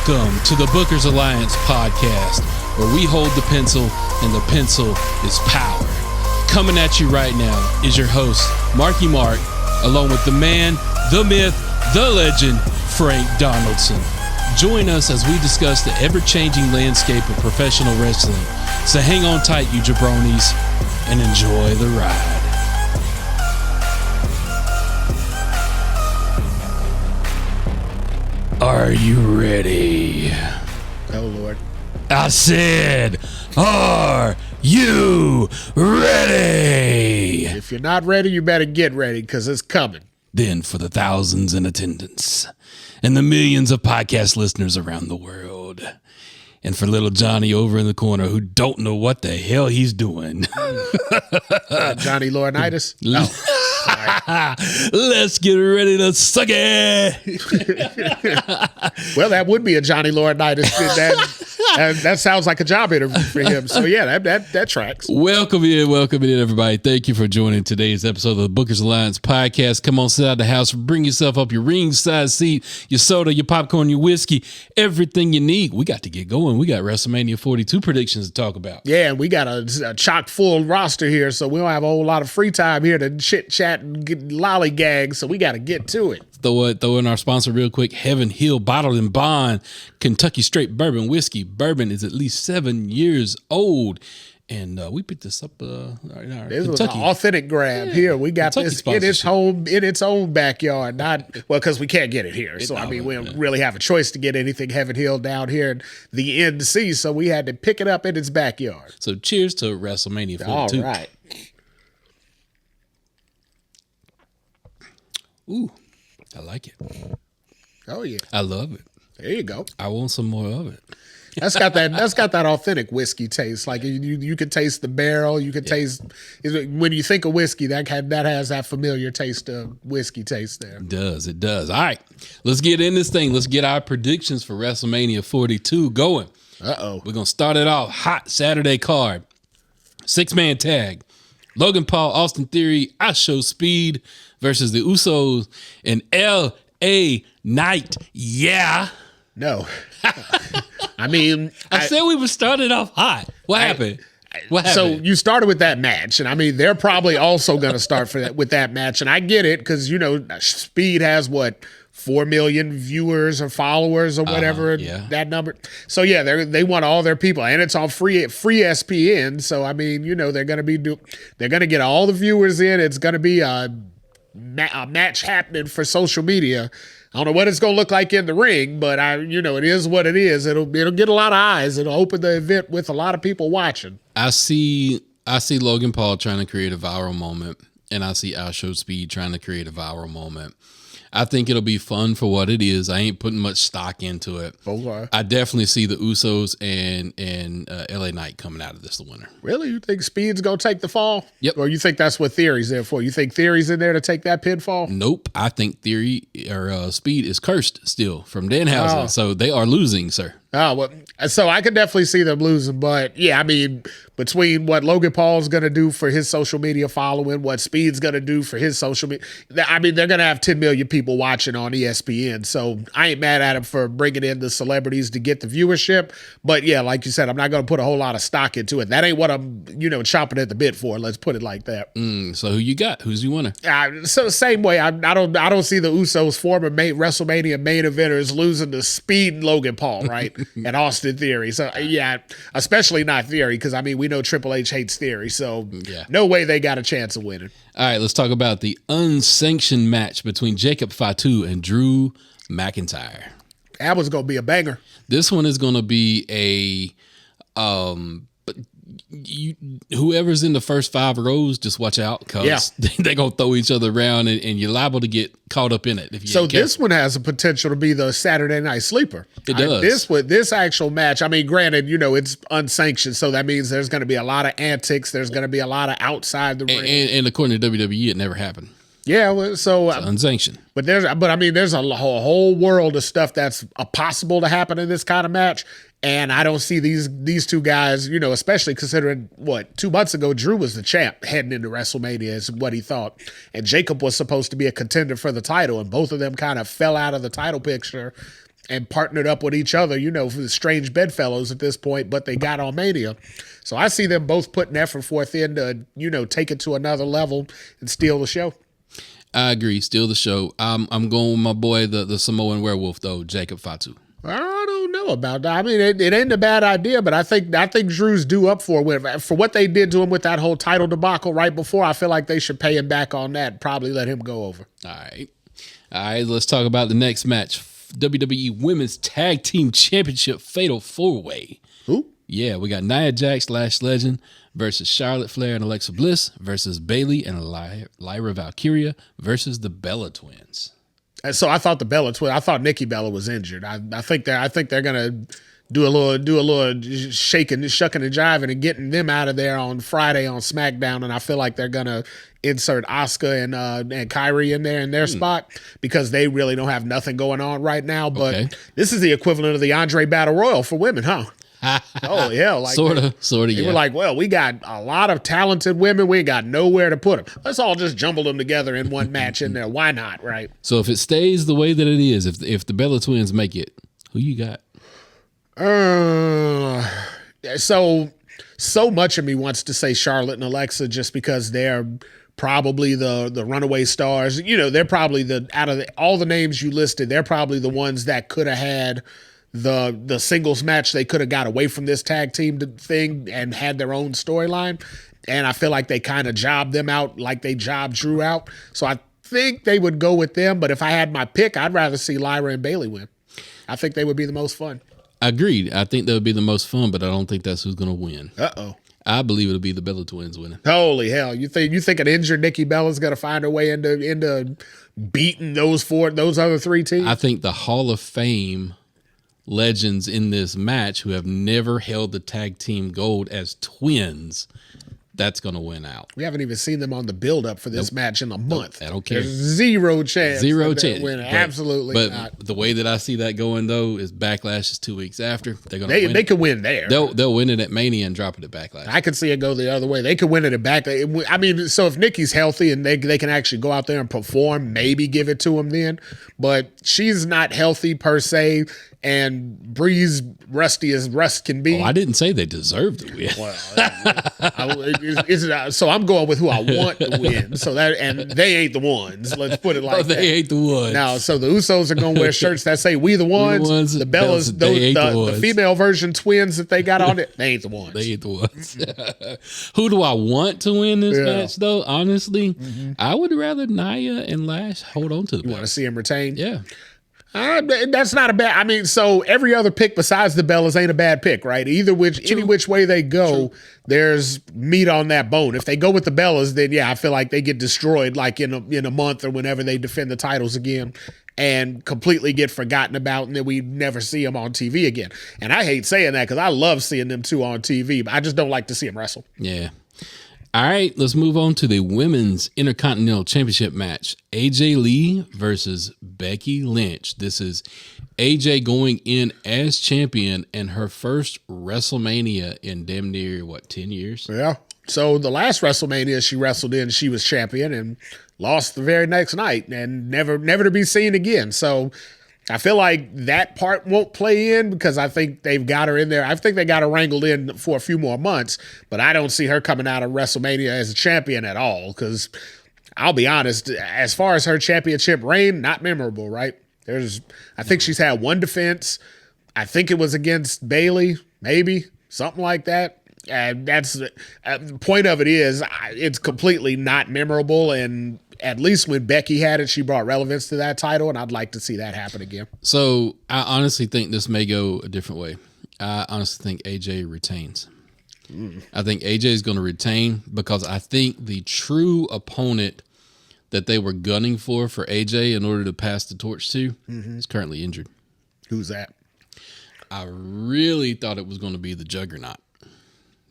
Welcome to the Bookers Alliance podcast, where we hold the pencil and the pencil is power. Coming at you right now is your host, Marky Mark, along with the man, the myth, the legend, Frank Donaldson. Join us as we discuss the ever-changing landscape of professional wrestling. So hang on tight, you jabronis, and enjoy the ride. Are you ready? Oh, Lord. I said, are you ready? If you're not ready, you better get ready, because it's coming. Then for the thousands in attendance and the millions of podcast listeners around the world, and for little Johnny over in the corner who don't know what the hell he's doing. Johnny Laurinaitis? No. Let's get ready to suck it. Well, that would be a Johnny Laurinaitis. That sounds like a job interview for him. So, yeah, that tracks. Welcome in, everybody. Thank you for joining today's episode of the Bookers Alliance podcast. Come on, sit out the house, bring yourself up your ringside seat, your soda, your popcorn, your whiskey, everything you need. We got to get going. We got WrestleMania 42 predictions to talk about. Yeah, and we got a chock full roster here, so we don't have a whole lot of free time here to chit chat and get lollygag, so we got to get to it. Throw in our sponsor real quick. Heaven Hill Bottled and Bond Kentucky Straight Bourbon Whiskey. Bourbon is at least 7 years old. And we picked this up in our This Kentucky. was an authentic grab. Yeah, here. We got Kentucky this in its own backyard. Because we can't get it here. So, we don't really have a choice to get anything Heaven Hill down here in the NC. So we had to pick it up in its backyard. So cheers to WrestleMania 42. All right. Ooh, I like it. Oh, yeah. I love it. There you go. I want some more of it. That's got that authentic whiskey taste. Like you can taste the barrel. You can taste when you think of whiskey. That has that familiar taste of whiskey taste there. It does. All right, let's get in this thing. Let's get our predictions for WrestleMania 42 going. We're gonna start it off hot. Saturday card, 6-man tag. Logan Paul, Austin Theory, I Show Speed versus the Usos and L.A. Knight. Yeah. No. I said we were starting off hot. What happened? So you started with that match, and they're probably also going to start with that match, and I get it because Speed has 4 million viewers or followers or whatever that number. So yeah, they want all their people, and it's on free ESPN. So they're going to get all the viewers in. It's going to be a match happening for social media. I don't know what it's going to look like in the ring, but it is what it is. It'll get a lot of eyes. It'll open the event with a lot of people watching. I see Logan Paul trying to create a viral moment, and I see I Show Speed trying to create a viral moment. I think it'll be fun for what it is. I ain't putting much stock into it. Okay. I definitely see the Usos and LA Knight coming out of this the winner. Really? You think Speed's going to take the fall? Yep. Or you think that's what Theory's there for? You think Theory's in there to take that pinfall? Nope. I think Theory or Speed is cursed still from Danhausen. So they are losing, sir. Oh, well, so I could definitely see them losing. But, yeah, between what Logan Paul's going to do for his social media following, what Speed's going to do for his social media, they're going to have 10 million people watching on ESPN. So I ain't mad at him for bringing in the celebrities to get the viewership. But, yeah, like you said, I'm not going to put a whole lot of stock into it. That ain't what I'm, chomping at the bit for. Let's put it like that. So who you got? Who's your winner? So same way. I don't see the Usos former WrestleMania main eventers losing to Speed and Logan Paul, right? And Austin Theory. So, yeah, especially not Theory, because, we know Triple H hates Theory. So, no way they got a chance of winning. All right, let's talk about the unsanctioned match between Jacob Fatu and Drew McIntyre. That was going to be a banger. This one is going to be whoever's in the first 5 rows, just watch out because they're going to throw each other around and you're liable to get caught up in it. If you so this one has the potential to be the Saturday Night Sleeper. It does. This actual match, granted, it's unsanctioned, so that means there's going to be a lot of antics. There's going to be a lot of outside the ring. And according to WWE, it never happened. Yeah, well, so it's unsanctioned. But there's a whole world of stuff that's possible to happen in this kind of match. And I don't see these two guys, especially considering 2 months ago, Drew was the champ heading into WrestleMania is what he thought. And Jacob was supposed to be a contender for the title. And both of them kind of fell out of the title picture and partnered up with each other, for the strange bedfellows at this point, but they got on Mania. So I see them both putting effort forth in to, take it to another level and steal the show. I agree. Steal the show. I'm going with my boy, the Samoan werewolf, though, Jacob Fatu. I don't know about that. I mean, it ain't a bad idea, but I think Drew's due up for what they did to him with that whole title debacle right before. I feel like they should pay him back on that. Probably let him go over. All right. Let's talk about the next match. WWE Women's Tag Team Championship Fatal 4-Way. Who? Yeah, we got Nia Jax, Lash Legend versus Charlotte Flair and Alexa Bliss versus Bayley and Lyra Valkyria versus the Bella Twins. And so I thought I thought Nikki Bella was injured. I think they're gonna do a little shaking, shucking and jiving and getting them out of there on Friday on SmackDown. And I feel like they're gonna insert Asuka and Kyrie in there in their spot because they really don't have nothing going on right now. But This is the equivalent of the Andre Battle Royal for women, huh? Oh yeah, like sort of. They were like, well, we got a lot of talented women. We got nowhere to put them. Let's all just jumble them together in one match in there. Why not, right? So if it stays the way that it is, if the Bella Twins make it, who you got? So much of me wants to say Charlotte and Alexa just because they're probably the runaway stars. They're probably out of all the names you listed, they're probably the ones that could have had the singles match. They could have got away from this tag team thing and had their own storyline. And I feel like they kind of jobbed them out like they jobbed Drew out. So I think they would go with them. But if I had my pick, I'd rather see Lyra and Bayley win. I think they would be the most fun. Agreed. I think that would be the most fun, but I don't think that's who's going to win. Uh-oh. I believe it'll be the Bella Twins winning. Holy hell. You think an injured Nikki Bella's going to find her way into beating those other three teams? I think the Hall of Fame legends in this match who have never held the tag team gold as twins, that's going to win out. We haven't even seen them on the build-up for this match in a month. I don't care. There's zero chance. Win. Absolutely but not. The way that I see that going, though, is Backlash is 2 weeks after. They're going to win. They could win there. They'll win it at Mania and drop it at Backlash. I could see it go the other way. They could win it at Backlash. I mean, so if Nikki's healthy and they can actually go out there and perform, maybe give it to him then. But she's not healthy per se. And Bree's rusty as rust can be. I didn't say they deserve to win. Well, so I'm going with who I want to win. So and they ain't the ones. Let's put it like that. They ain't the ones. Now, so the Usos are going to wear shirts that say "We the ones." The Bellas, the female version twins that they got on it, they ain't the ones. They ain't the ones. Who do I want to win this match, though? Honestly, I would rather Nia and Lash hold on to the belt. You want to see him retain? Yeah. That's not a bad. I mean, so every other pick besides the Bellas ain't a bad pick, right? Any which way they go, there's meat on that bone. If they go with the Bellas, then I feel like they get destroyed, like in a month or whenever they defend the titles again, and completely get forgotten about, and then we never see them on TV again. And I hate saying that because I love seeing them two on TV, but I just don't like to see them wrestle. Yeah. All right, let's move on to the Women's Intercontinental Championship match. AJ Lee versus Becky Lynch. This is AJ going in as champion and her first WrestleMania in damn near, 10 years? Yeah. So the last WrestleMania she wrestled in, she was champion and lost the very next night and never to be seen again. So I feel like that part won't play in because I think they've got her in there. I think they got her wrangled in for a few more months, but I don't see her coming out of WrestleMania as a champion at all because I'll be honest, as far as her championship reign, not memorable, right? I think she's had one defense. I think it was against Bayley, maybe, something like that. And that's the point of it is it's completely not memorable. And at least when Becky had it, she brought relevance to that title. And I'd like to see that happen again. So I honestly think this may go a different way. I honestly think AJ retains. I think AJ is going to retain because I think the true opponent that they were gunning for AJ in order to pass the torch to is currently injured. Who's that? I really thought it was going to be the Juggernaut.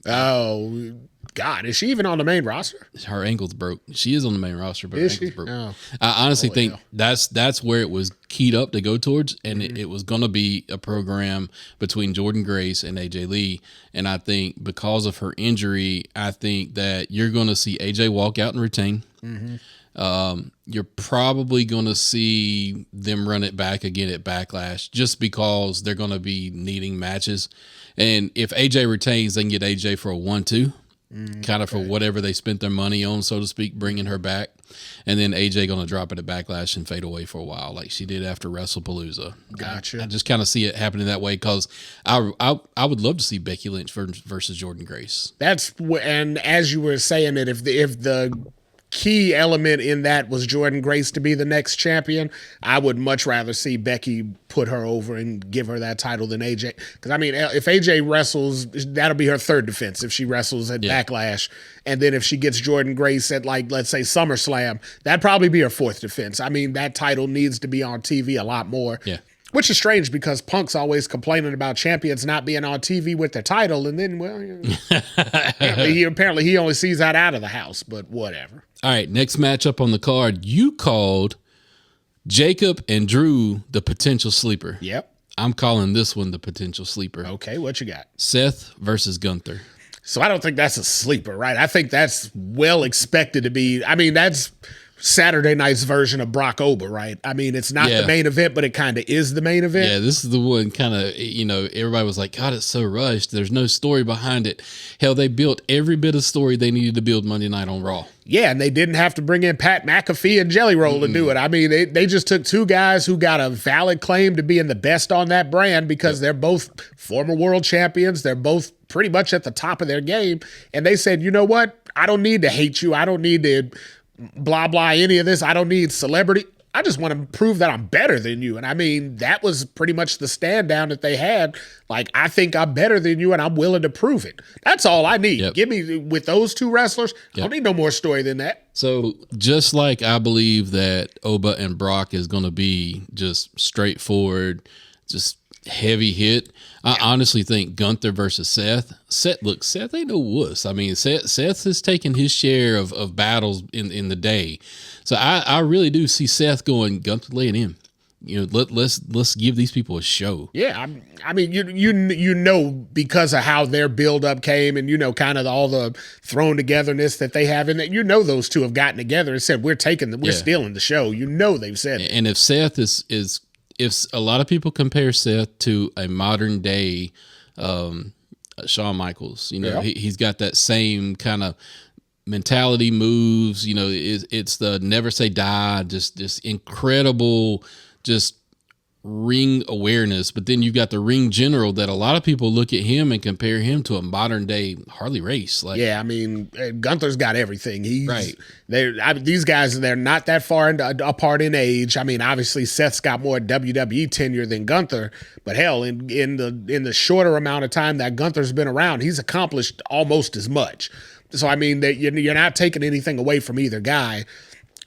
Oh, God. Is she even on the main roster? Her ankle's broke. She is on the main roster, but her ankle's broke. Oh. I honestly think that's where it was keyed up to go towards, and it was going to be a program between Jordynne Grace and AJ Lee. And I think because of her injury, I think that you're going to see AJ walk out and retain. You're probably going to see them run it back again at Backlash just because they're going to be needing matches. And if AJ retains, they can get AJ for a 1-2, kind of for whatever they spent their money on, so to speak, bringing her back. And then AJ going to drop it at Backlash and fade away for a while, like she did after WrestlePalooza. Gotcha. I just kind of see it happening that way because I would love to see Becky Lynch versus Jordan Grace. And as you were saying it, if the key element in that was Jordan Grace to be the next champion, I would much rather see Becky put her over and give her that title than AJ. Because, I mean, if AJ wrestles, that'll be her third defense if she wrestles at Backlash. And then if she gets Jordan Grace at, like, let's say SummerSlam, that'd probably be her fourth defense. I mean, that title needs to be on TV a lot more. Yeah. Which is strange because Punk's always complaining about champions not being on TV with their title. And then, well, apparently he only sees that out of the house, but whatever. All right, next matchup on the card, you called Jacob and Drew the potential sleeper. Yep. I'm calling this one the potential sleeper. Okay, what you got? Seth versus Gunther. So I don't think that's a sleeper, right? I think that's well expected to be. I mean, that's Saturday night's version of Brock Ober, right? I mean, it's not the main event, but it kind of is the main event. Yeah, this is the one kind of, everybody was like, God, it's so rushed. There's no story behind it. Hell, they built every bit of story they needed to build Monday night on Raw. Yeah, and they didn't have to bring in Pat McAfee and Jelly Roll to do it. I mean, they just took two guys who got a valid claim to being the best on that brand because they're both former world champions. They're both pretty much at the top of their game. And they said, you know what? I don't need to hate you. I don't need to blah, blah, any of this. I don't need celebrity. I just want to prove that I'm better than you. And I mean, that was pretty much the stand down that they had. Like, I think I'm better than you and I'm willing to prove it. That's all I need. Yep. Give me, with those two wrestlers, I don't need no more story than that. So just like I believe that Oba and Brock is going to be just straightforward, just heavy hit, I honestly think Gunther versus Seth. Seth ain't no wuss. I mean, Seth has taken his share of battles in the day. So I really do see Seth going, Gunther, lay it in. Let's give these people a show. Yeah, I mean, you know, because of how their build-up came and, kind of all the thrown togetherness that they have in it, those two have gotten together and said, we're stealing the show. They've said it. And if Seth is if a lot of people compare Seth to a modern day Shawn Michaels, he's got that same kind of mentality, moves, it's the never say die, just incredible, just ring awareness. But then you've got the ring general that a lot of people look at him and compare him to a modern day Harley Race. Like, yeah, I mean, Gunther's got everything. He's right. These guys, they're not that far apart in age. I mean, obviously Seth's got more WWE tenure than Gunther, but hell, in the shorter amount of time that Gunther's been around, he's accomplished almost as much. So I mean, that you're not taking anything away from either guy.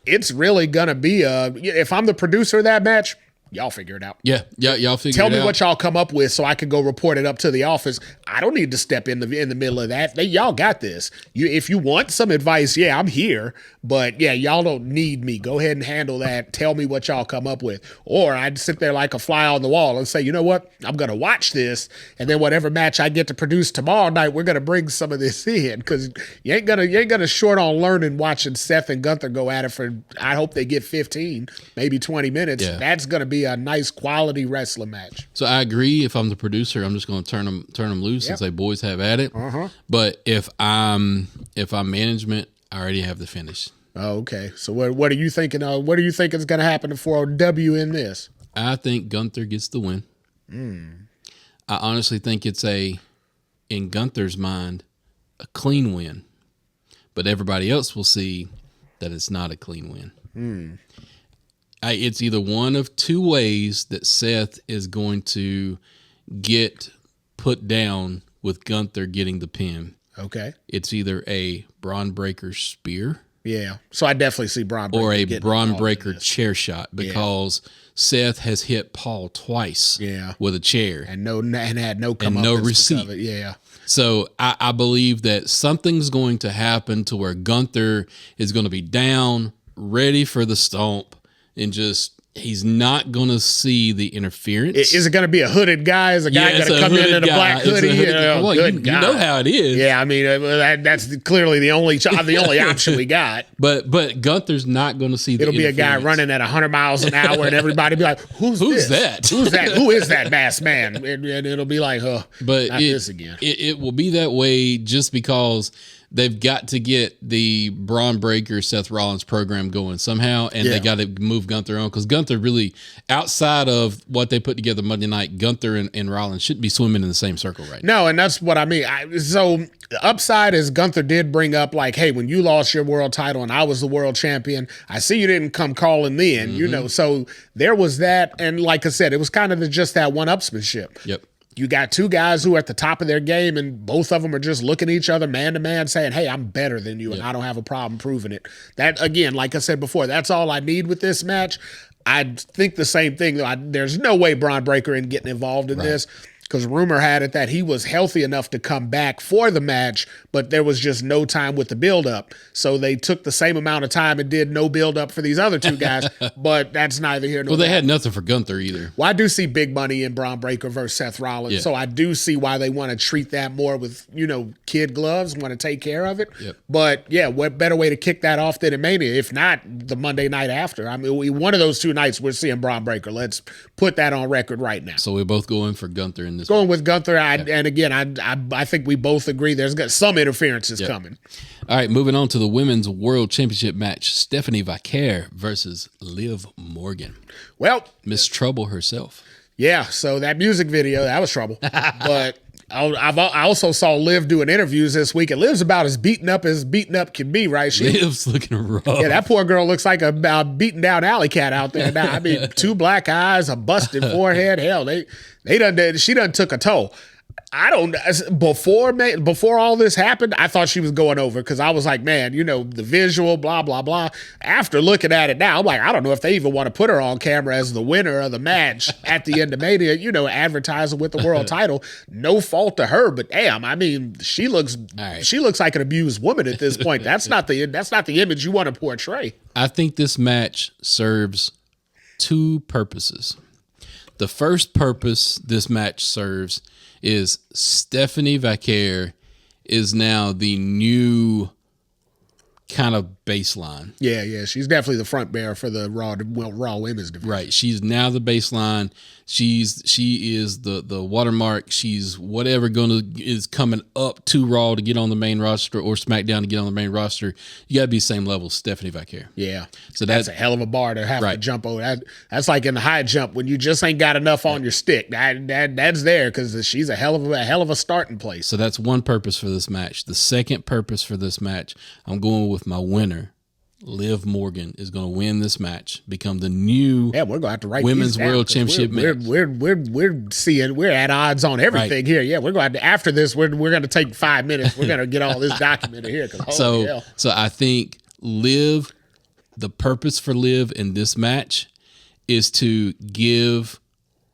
It's really gonna be if I'm the producer of that match, y'all figure it out. Yeah, y'all figure it out. Tell me what y'all come up with so I can go report it up to the office. I don't need to step in the middle of that. Y'all got this. If you want some advice, yeah, I'm here. But yeah, y'all don't need me. Go ahead and handle that. Tell me what y'all come up with. Or I'd sit there like a fly on the wall and say, you know what? I'm going to watch this. And then whatever match I get to produce tomorrow night, we're going to bring some of this in. Because you ain't gonna short on learning watching Seth and Gunther go at it for, I hope they get 15, maybe 20 minutes. Yeah. That's going to be a nice quality wrestling match. So I agree. If I'm the producer, I'm just going to turn them loose and say, boys, have at it. But if I'm management, I already have the finish. Oh, okay. So what are you thinking? What do you think is going to happen for W in this? I think Gunther gets the win. I honestly think it's in Gunther's mind, a clean win. But everybody else will see that it's not a clean win. It's either one of two ways that Seth is going to get put down with Gunther getting the pin. Okay. It's either a Braun Breaker spear. Yeah. So I definitely see Braun Breaker. Or a Braun Breaker chair shot because Seth has hit Paul twice with a chair. And had no come and no receipt. Yeah. So I believe that something's going to happen to where Gunther is going to be down, ready for the stomp, and just He's not going to see the interference. Is it going to be a hooded guy? Is a guy going to come in a black hoodie? You know how it is. Yeah, I mean that's clearly the only option we got. But Gunther's not going to see the It'll be a guy running at 100 miles an hour, and everybody be like, "Who's that? Who's that? Who is that masked man?" And it'll be like, but not this again." It will be that way just because they've got to get the Braun Breaker Seth Rollins program going somehow, and they got to move Gunther on, because Gunther really, outside of what they put together Monday night, Gunther and Rollins shouldn't be swimming in the same circle right now. No, and that's what I mean. So the upside is Gunther did bring up, like, hey, when you lost your world title and I was the world champion, I see you didn't come calling me in, so there was that. And like I said, it was kind of just that one-upsmanship. Yep. You got two guys who are at the top of their game, and both of them are just looking at each other man to man saying, hey, I'm better than you, and I don't have a problem proving it. That, again, like I said before, that's all I need with this match. I think the same thing. There's no way Braun Breaker ain't getting involved in this, because rumor had it that he was healthy enough to come back for the match, but there was just no time with the build-up. So they took the same amount of time and did no build-up for these other two guys, but that's neither here nor there. Well, they had nothing for Gunther either. Well, I do see big money in Braun Breaker versus Seth Rollins, so I do see why they want to treat that more with, kid gloves, want to take care of it. Yep. But, yeah, what better way to kick that off than in Mania, if not the Monday night after? I mean, one of those two nights we're seeing Braun Breaker. Let's put that on record right now. So we're both going for Gunther in this Going with Gunther, and again, I think we both agree there's got some interferences coming. All right, moving on to the Women's World Championship match, Stephanie Vaquer versus Liv Morgan. Well, Miss Trouble herself. Yeah, so that music video, that was trouble. But I also saw Liv doing interviews this week, and Liv's about as beaten up can be, right? Liv's looking rough. Yeah, that poor girl looks like a beaten down alley cat out there now. I mean, 2 black eyes, a busted forehead. Hell, she done took a toll. I don't, before all this happened, I thought she was going over, because I was like, man, the visual, blah, blah, blah. After looking at it now, I'm like, I don't know if they even want to put her on camera as the winner of the match at the end of Mania, advertising with the world title. No fault to her, but damn, I mean, she looks like an abused woman at this point. That's not the image you want to portray. I think this match serves 2 purposes. The first purpose this match serves is Stephanie Vaquer is now the new kind of baseline. Yeah. She's definitely the front bearer for the Raw Women's division. Right. She's now the baseline. She is the watermark. She's whatever is coming up to Raw to get on the main roster, or SmackDown to get on the main roster. You got to be the same level as Stephanie Vaquer. Yeah. So that's a hell of a bar to have to jump over. That's like in the high jump when you just ain't got enough on your stick. That's there, because she's a hell of a starting place. So that's one purpose for this match. The second purpose for this match, I'm going with my winner. Liv Morgan is going to win this match, become the new we're going to have to write Women's World Championship match. We're at odds on everything here. Yeah, we're going to, after this, we're going to take 5 minutes. We're going to get all this documented here. So I think Liv, the purpose for Liv in this match is to give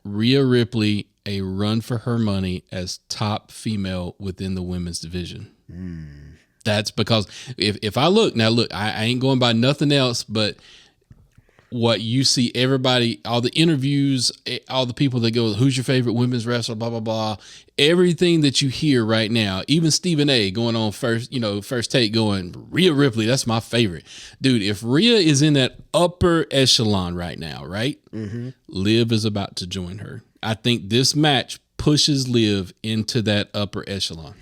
Rhea Ripley a run for her money as top female within the women's division. That's because if I look, I ain't going by nothing else, but what you see everybody, all the interviews, all the people that go, who's your favorite women's wrestler, blah, blah, blah. Everything that you hear right now, even Stephen A going on first take going, Rhea Ripley, that's my favorite. Dude, if Rhea is in that upper echelon right now, right? Mm-hmm. Liv is about to join her. I think this match pushes Liv into that upper echelon.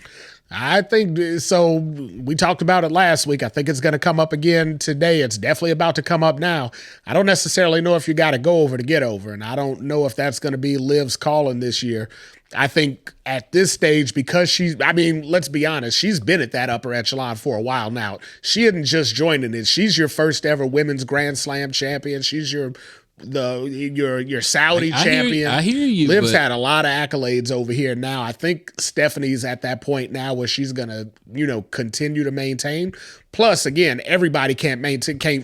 I think so. We talked about it last week. I think it's going to come up again today. It's definitely about to come up now. I don't necessarily know if you got to go over to get over, and I don't know if that's going to be Liv's calling this year. I think at this stage, because let's be honest, she's been at that upper echelon for a while now. She isn't just joining it. She's your first ever women's Grand Slam champion. She's your Saudi champion. I hear you. Liv's had a lot of accolades over here now. I think Stephanie's at that point now where she's gonna, continue to maintain. Plus, again, everybody can't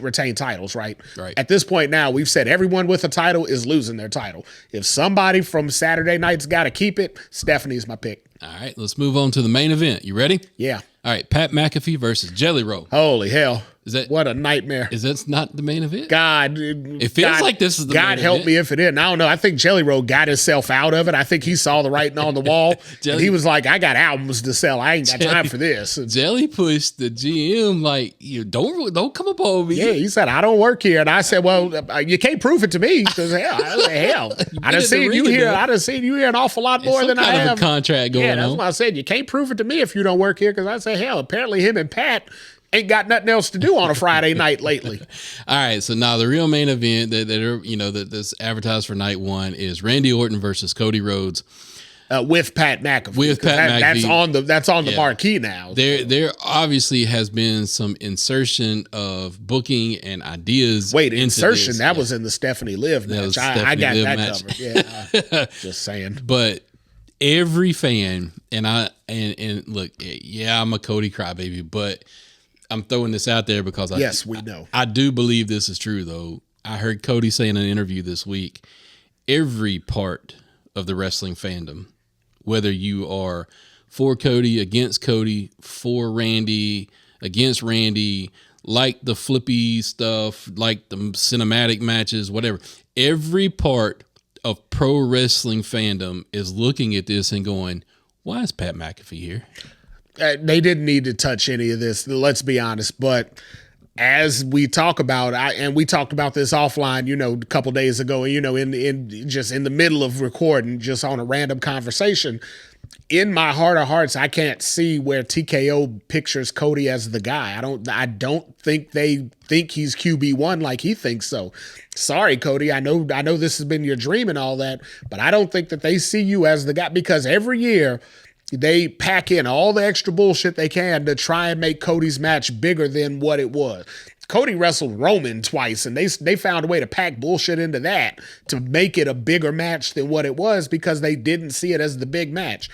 retain titles, right? Right. At this point now, we've said everyone with a title is losing their title. If somebody from Saturday night's got to keep it, Stephanie's my pick. All right, let's move on to the main event. You ready? Yeah. All right, Pat McAfee versus Jelly Roll. Holy hell. What a nightmare. Is that not the main event? God. It feels like this is the God main help event. me if it is. And I don't know. I think Jelly Roll got himself out of it. I think he saw the writing on the wall. And he was like, I got albums to sell. I ain't got time for this. Jelly pushed the GM like, don't come up on me. Yeah, he said, I don't work here. And I said, well, you can't prove it to me because hell, I done seen you here. I done seen you here an awful lot more than I have. Of a contract going on. That's why I said you can't prove it to me if you don't work here. Because I say, hell, apparently him and Pat ain't got nothing else to do on a Friday night lately. All right, so now the real main event that's advertised for night one is Randy Orton versus Cody Rhodes. With Pat McAfee. That's on the marquee now. There obviously has been some insertion of booking and ideas. Wait, insertion? That was in the Stephanie Liv match. I got that match covered. Yeah, just saying. But every fan and look, yeah, I'm a Cody crybaby, but I'm throwing this out there because we know. I do believe this is true though. I heard Cody say in an interview this week, every part of the wrestling fandom, whether you are for Cody, against Cody, for Randy, against Randy, like the flippy stuff, like the cinematic matches, whatever. Every part of pro wrestling fandom is looking at this and going, why is Pat McAfee here? They didn't need to touch any of this, let's be honest. But as we talk about, and we talked about this offline, a couple days ago, in just in the middle of recording, just on a random conversation, in my heart of hearts, I can't see where TKO pictures Cody as the guy. I don't think they think he's QB1 like he thinks so. Sorry, Cody. I know this has been your dream and all that, but I don't think that they see you as the guy, because every year they pack in all the extra bullshit they can to try and make Cody's match bigger than what it was. Cody wrestled Roman twice, and they found a way to pack bullshit into that to make it a bigger match than what it was, because they didn't see it as the big match.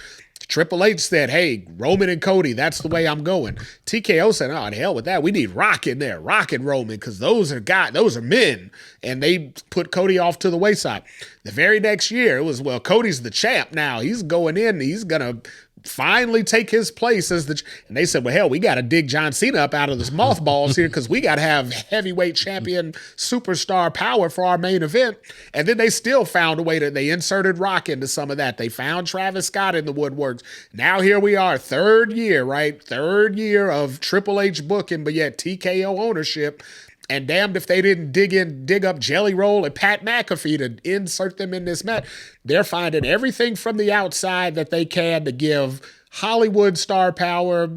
Triple H said, hey, Roman and Cody, that's the way I'm going. TKO said, oh, the hell with that. We need Rock in there, Rock and Roman, because those are men. And they put Cody off to the wayside. The very next year, it was, well, Cody's the champ now. He's going in. He's going to finally take his place as and they said, well, hell, we got to dig John Cena up out of this mothballs here, because we got to have heavyweight champion superstar power for our main event. And then they still found a way they inserted Rock into some of that. They found Travis Scott in the woodworks. Now here we are, third year of Triple H booking, but yet TKO ownership. And damned if they didn't dig up Jelly Roll and Pat McAfee to insert them in this match. They're finding everything from the outside that they can to give Hollywood star power,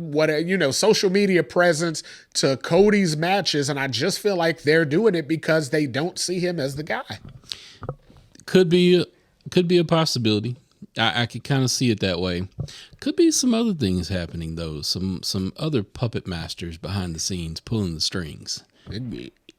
social media presence to Cody's matches. And I just feel like they're doing it because they don't see him as the guy. Could be a possibility. I could kind of see it that way. Could be some other things happening though. Some other puppet masters behind the scenes pulling the strings.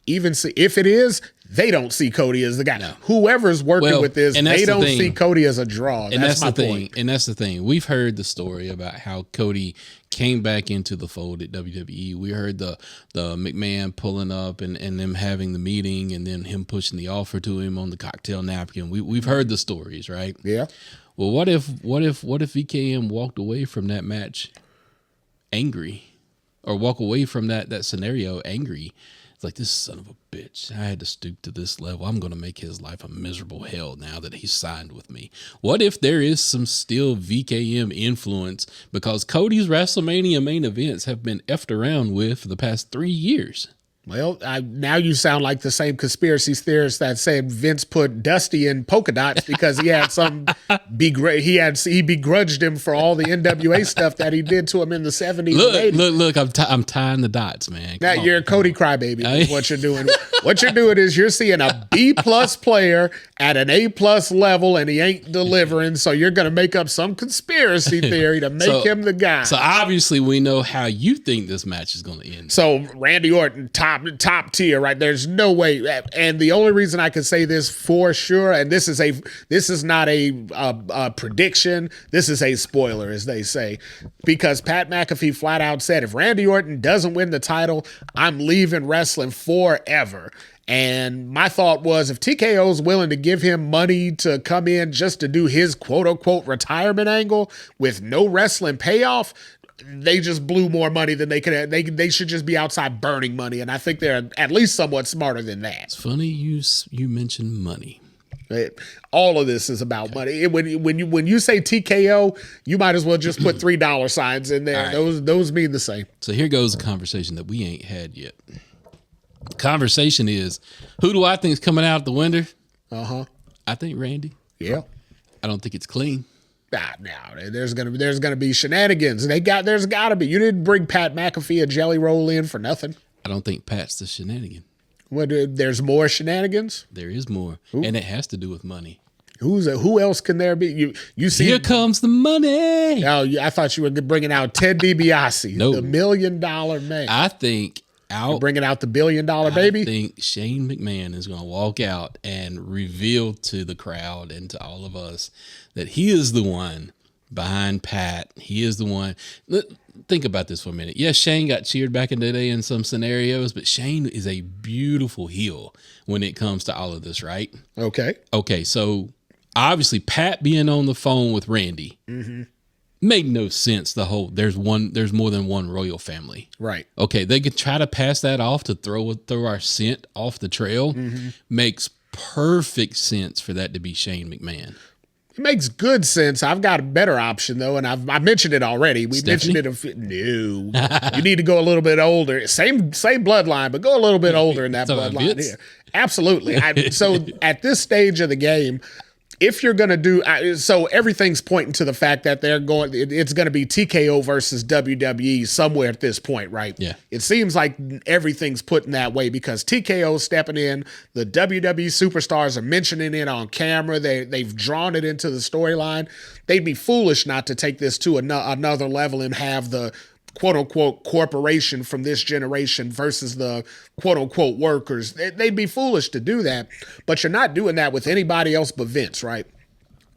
Even if it is, they don't see Cody as the guy. No. Whoever's working with this, they don't see Cody as a draw. That's my point. And that's the thing. We've heard the story about how Cody came back into the fold at WWE. We heard the McMahon pulling up and them having the meeting, and then him pushing the offer to him on the cocktail napkin. We've heard the stories, right? Yeah. Well, what if VKM walked away from that match angry, or walk away from that scenario angry? It's like, this son of a bitch, I had to stoop to this level. I'm going to make his life a miserable hell now that he's signed with me. What if there is some still VKM influence, because Cody's WrestleMania main events have been effed around with for the past 3 years? Well, now you sound like the same conspiracy theorist that said Vince put Dusty in polka dots because he had he begrudged him for all the NWA stuff that he did to him in the 70s and 80s. Look, I'm tying the dots, man. Now you're a Cody crybaby. Is what you're doing. What you're doing is you're seeing a B+ player at an A+ level, and he ain't delivering. So you're going to make up some conspiracy theory to make him the guy. So obviously we know how you think this match is going to end. So Randy Orton, top tier, right? There's no way. And the only reason I can say this for sure, and this is not a prediction, this is a spoiler, as they say, because Pat McAfee flat out said, if Randy Orton doesn't win the title, I'm leaving wrestling forever. And my thought was, if TKO is willing to give him money to come in just to do his quote unquote retirement angle with no wrestling payoff, they just blew more money than they could. They should just be outside burning money, and I think they're at least somewhat smarter than that. It's funny you mentioned money. All of this is about money. When you say TKO, you might as well just put $3 signs in there. Right. Those mean the same. So here goes a conversation that we ain't had yet. The conversation is, who do I think is coming out the winner? I think Randy. Yeah. I don't think it's clean. No, there's gonna be shenanigans. There's gotta be. You didn't bring Pat McAfee a jelly roll in for nothing. I don't think Pat's the shenanigan. What? There's more shenanigans. There is more, and it has to do with money. Who else can there be? You see? Here comes the money. Oh, I thought you were bringing out Ted DiBiase, the $1 million man. I think you're bringing out the $1 billion baby. I think Shane McMahon is going to walk out and reveal to the crowd and to all of us that he is the one behind Pat. He is the one. Think about this for a minute. Yes, Shane got cheered back in the day in some scenarios, but Shane is a beautiful heel when it comes to all of this, right? Okay, so obviously Pat being on the phone with Randy made no sense. There's more than one royal family. Right. Okay, they could try to pass that off to throw our scent off the trail. Makes perfect sense for that to be Shane McMahon. It makes good sense. I've got a better option, though, and I mentioned it already. We Stephanie? mentioned it. No. You need to go a little bit older. Same bloodline, but go a little bit older in that bloodline here. Absolutely. So at this stage of the game, if you're going to do so, everything's pointing to the fact that it's going to be TKO versus WWE somewhere at this point, right? Yeah. It seems like everything's put in that way because TKO's stepping in. The WWE superstars are mentioning it on camera. They've drawn it into the storyline. They'd be foolish not to take this to another level and have the quote-unquote corporation from this generation versus the quote-unquote workers. They'd be foolish to do that, but you're not doing that with anybody else but Vince, right?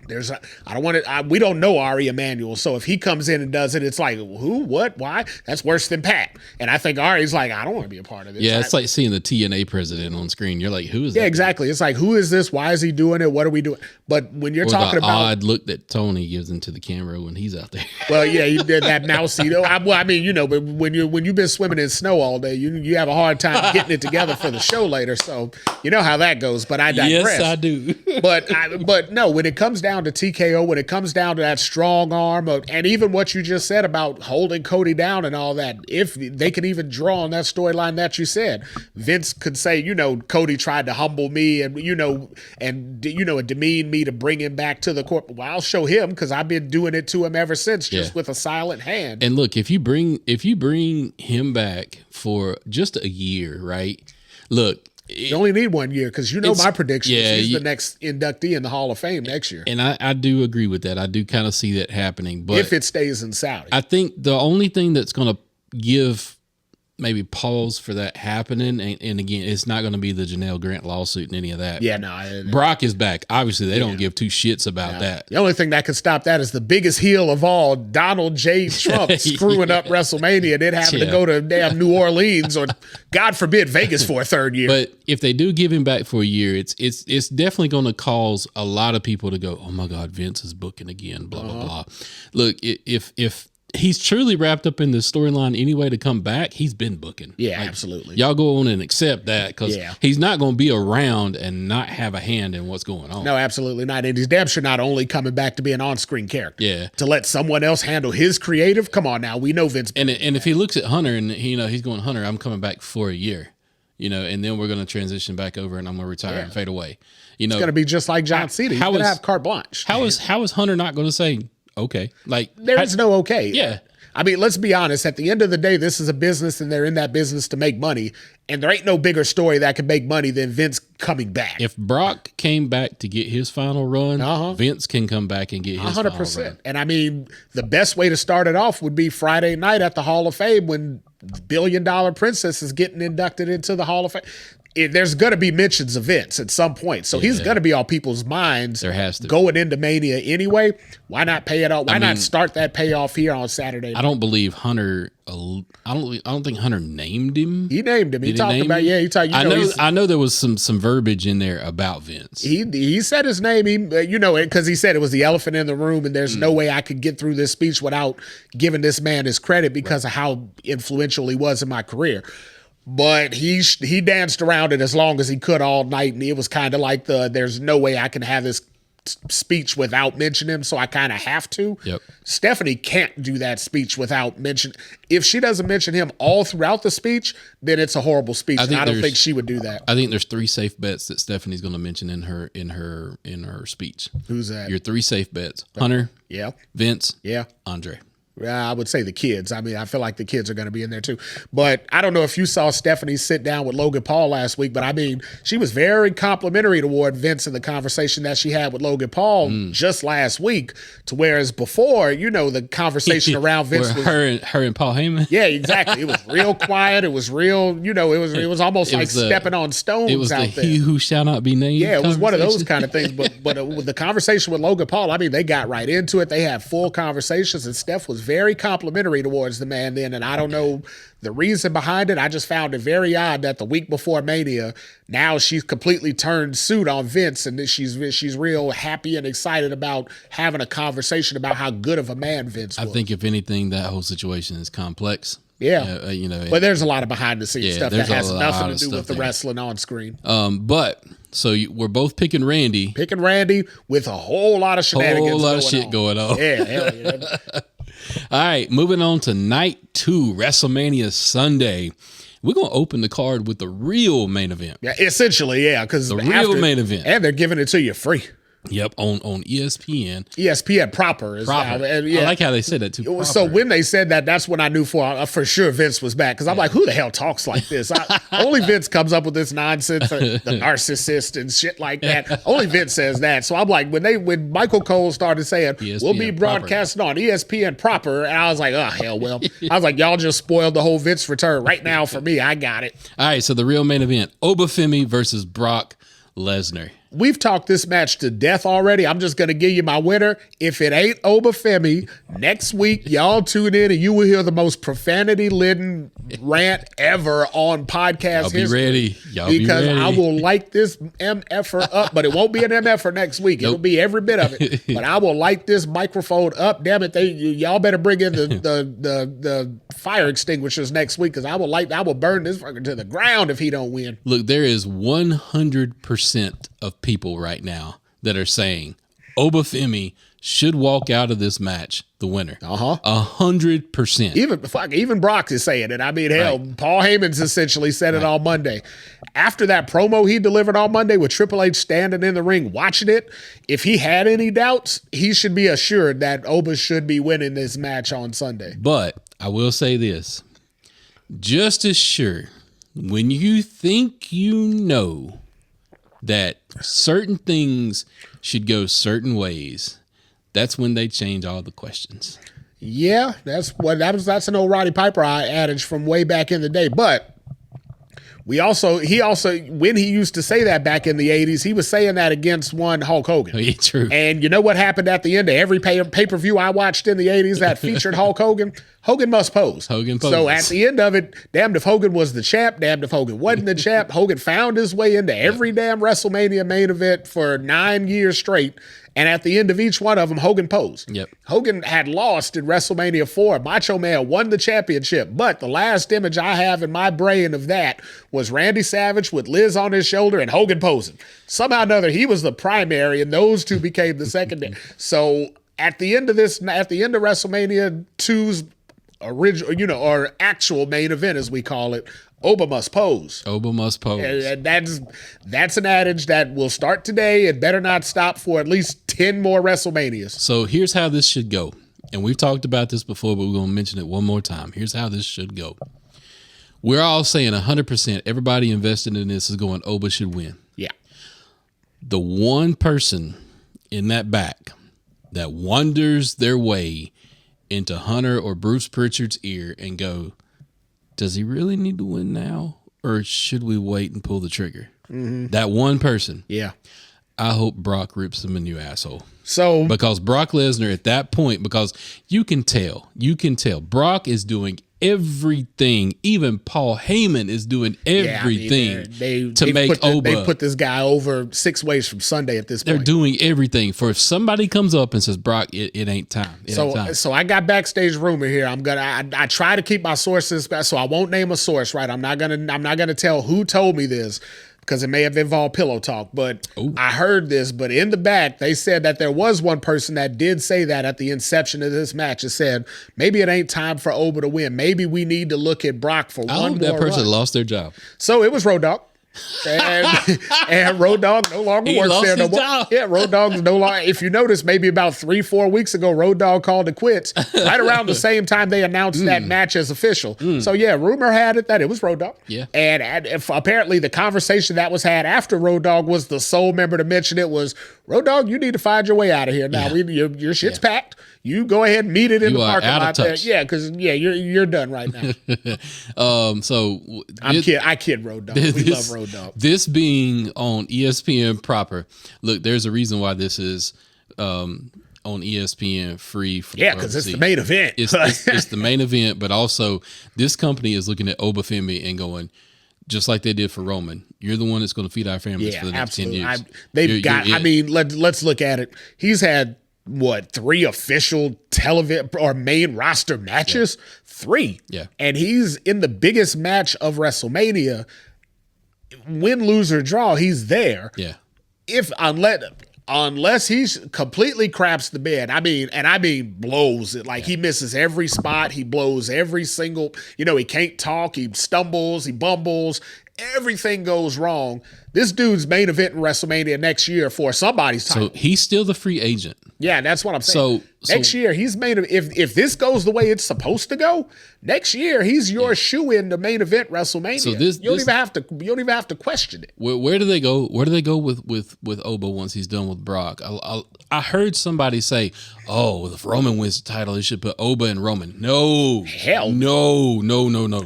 We don't know Ari Emanuel, so if he comes in and does it, it's like, who, what, why? That's worse than Pat. And I think Ari's like, I don't want to be a part of this. Yeah, it's like seeing the TNA president on screen. You're like, who is that? Yeah, exactly. It's like, who is this? Why is he doing it? What are we doing? But when you're talking about the odd look that Tony gives into the camera when he's out there. Well, yeah, he did that mousy. But when you've been swimming in snow all day, you have a hard time getting it together for the show later. So you know how that goes. But I digress. Yes, I do. But no, when it comes down to TKO, when it comes down to that strong arm, and even what you just said about holding Cody down and all that, if they could even draw on that storyline that you said, Vince could say, Cody tried to humble me and demean me to bring him back to the court. Well, I'll show him because I've been doing it to him ever since, just with a silent hand. And look, if you bring him back for just a year, right? Look. You only need 1 year because my prediction is he's the next inductee in the Hall of Fame next year. And I do agree with that. I do kind of see that happening. But if it stays in Saudi. I think the only thing that's going to give maybe pause for that happening, and again, it's not going to be the Janelle Grant lawsuit and any of that. Yeah, no. Brock is back. Obviously, they don't give two shits about that. The only thing that could stop that is the biggest heel of all, Donald J. Trump, screwing up WrestleMania, then having to go to damn New Orleans or, God forbid, Vegas for a third year. But if they do give him back for a year, it's definitely going to cause a lot of people to go, oh my God, Vince is booking again, blah, blah, blah. Look, if he's truly wrapped up in the storyline anyway to come back, he's been booking. Yeah, absolutely. Y'all go on and accept that because he's not going to be around and not have a hand in what's going on. No, absolutely not. And he's damn sure not only coming back to be an on-screen character. Yeah. To let someone else handle his creative? Come on now. We know Vince. And if he looks at Hunter and he's going, Hunter, I'm coming back for a year. And then we're going to transition back over and I'm going to retire and fade away. It's going to be just like John Cena. He's going to have carte blanche. How is Hunter not going to say, okay? Like there is no okay. Yeah. I mean, let's be honest. At the end of the day, this is a business and they're in that business to make money. And there ain't no bigger story that can make money than Vince coming back. If Brock came back to get his final run, Vince can come back and get his 100%. Final run. And I mean, the best way to start it off would be Friday night at the Hall of Fame when $1 Billion Princess is getting inducted into the Hall of Fame. there's going to be mentions of Vince at some point. So he's going to be on people's minds. There has to going into Mania anyway. Why not pay it off? Why not start that payoff here on Saturday night? I don't believe Hunter. I don't think Hunter named him. He named him. He talked about him? He talked. I know there was some verbiage in there about Vince. He said his name. Because he said it was the elephant in the room, and there's no way I could get through this speech without giving this man his credit because of how influential he was in my career. But he danced around it as long as he could all night, and it was kind of like there's no way I can have this speech without mentioning him, so I kind of have to. Yep. Stephanie can't do that speech without mention. If she doesn't mention him all throughout the speech, then it's a horrible speech. I don't think she would do that. I think there's 3 safe bets that Stephanie's going to mention in her speech. Who's that? Your 3 safe bets: Hunter, yeah, Vince, yeah, Andre. I would say the kids. I mean, I feel like the kids are going to be in there too. But I don't know if you saw Stephanie sit down with Logan Paul last week, but I mean, she was very complimentary toward Vince in the conversation that she had with Logan Paul just last week, to whereas before, the conversation around Vince was her and Paul Heyman. Yeah, exactly. It was real quiet. It was real, it was almost like stepping on stones. It was out the there. he who shall not be named. Yeah, it was one of those kind of things. But with the conversation with Logan Paul, I mean, they got right into it. They had full conversations, and Steph was very complimentary towards the man then, and I don't know the reason behind it. I just found it very odd that the week before Mania, now she's completely turned suit on Vince, and she's real happy and excited about having a conversation about how good of a man Vince was. I think if anything, that whole situation is complex. Yeah, but there's a lot of behind the scenes stuff that has nothing to do with the wrestling on screen. But so we're both picking Randy. Picking Randy with a whole lot of shenanigans. Whole lot of shit going on. Yeah, hell yeah. All right, moving on to night 2, WrestleMania Sunday. We're going to open the card with the real main event. Yeah, essentially, yeah. Because the real main event. And they're giving it to you free. Yep, on ESPN. ESPN proper. Is proper. Now, yeah. I like how they said that too. Proper. So when they said that, that's when I knew for sure Vince was back. Because I'm like, who the hell talks like this? Only Vince comes up with this nonsense, the narcissist and shit like that. Only Vince says that. So I'm like, when Michael Cole started saying, ESPN we'll be broadcasting on ESPN proper, and I was like, oh, hell, well. I was like, y'all just spoiled the whole Vince return right now for me. I got it. All right, so the real main event, Obafemi versus Brock Lesnar. We've talked this match to death already. I'm just going to give you my winner. If it ain't Obafemi, next week, y'all tune in and you will hear the most profanity-laden rant ever on podcast history. Y'all be ready. Because I will light this MFer up, but it won't be an MFer next week. Nope. It'll be every bit of it. But I will light this microphone up. Damn it, y'all better bring in the fire extinguishers next week, because I will burn this fucker to the ground if he don't win. Look, there is 100% of people right now that are saying Obafemi should walk out of this match the winner. 100%. Even Brock is saying it. I mean, hell, right. Paul Heyman's essentially said it on Monday. After that promo he delivered on Monday with Triple H standing in the ring watching it, if he had any doubts, he should be assured that Oba should be winning this match on Sunday. But I will say this, just as sure, when you think you know that certain things should go certain ways, that's when they change all the questions. Yeah, that's an old Roddy Piper adage from way back in the day. But he also when he used to say that back in the 80s, he was saying that against one Hulk Hogan. Oh, yeah, true. And you know what happened at the end of every pay-per-view I watched in the 80s that featured Hulk Hogan? Hogan must pose. Hogan poses. So at the end of it, damned if Hogan was the champ, damned if Hogan wasn't the champ. Hogan found his way into every damn WrestleMania main event for 9 years straight. And at the end of each one of them, Hogan posed. Yep. Hogan had lost in WrestleMania 4. Macho Man won the championship. But the last image I have in my brain of that was Randy Savage with Liz on his shoulder and Hogan posing. Somehow or another, he was the primary, and those two became the secondary. So at the end of WrestleMania 2's original, or actual main event, as we call it, Oba must pose. Oba must pose. And that's an adage that will start today and better not stop for at least 10 more WrestleManias. So here's how this should go. And we've talked about this before, but we're going to mention it one more time. Here's how this should go. We're all saying 100%, everybody invested in this is going, Oba should win. Yeah. The one person in that back that wanders their way into Hunter or Bruce Pritchard's ear and go, does he really need to win now? or should we wait and pull the trigger? Mm-hmm. That one person. Yeah. I hope Brock rips him a new asshole. So because Brock Lesnar at that point, because you can tell Brock is doing everything. Even Paul Heyman is doing everything to make Oba. They put this guy over 6 ways from Sunday at this point. They're doing everything for if somebody comes up and says, Brock, it ain't time. So I got backstage rumor here. I try to keep my sources, so I won't name a source, right? I'm not gonna tell who told me this, because it may have involved pillow talk, but I heard this. But in the back, they said that there was one person that did say that at the inception of this match. It said, maybe it ain't time for Oba to win. Maybe we need to look at Brock for one more run. That person lost their job. So it was Road Dogg. And Road Dogg no longer works there no more. Yeah, Road Dogg's no longer. If you notice, maybe about 3-4 weeks ago, Road Dogg called it quits right around the same time they announced that match as official. So yeah, rumor had it that it was Road Dogg. Yeah, and if apparently the conversation that was had after Road Dogg was the sole member to mention it was, Road Dogg, you need to find your way out of here now. Your shit's packed. You go ahead and meet it in the parking lot there. Yeah, because you're done right now. So I kid Road Dogg. We love Road Dogg. This being on ESPN proper, look, there's a reason why this is on ESPN free. Because it's the main event. It's the main event, but also this company is looking at Obafemi and going, just like they did for Roman, you're the one that's going to feed our families for the next 10 years. Let's look at it. He's had 3 official television or main roster matches? 3. Yeah. And he's in the biggest match of WrestleMania. Win, lose, or draw, he's there. Yeah. Unless he's completely craps the bed. I mean blows it. Like he misses every spot. He blows every single, he can't talk. He stumbles. He bumbles. Everything goes wrong. This dude's main event in WrestleMania next year for somebody's title. So he's still the free agent. Yeah, that's what I'm saying. So next year he's if this goes the way it's supposed to go, next year he's your shoe-in to main event WrestleMania. So you don't even have to question it. Where do they go? Where do they go with Oba once he's done with Brock? I heard somebody say, if Roman wins the title, they should put Oba and Roman. No. Hell no.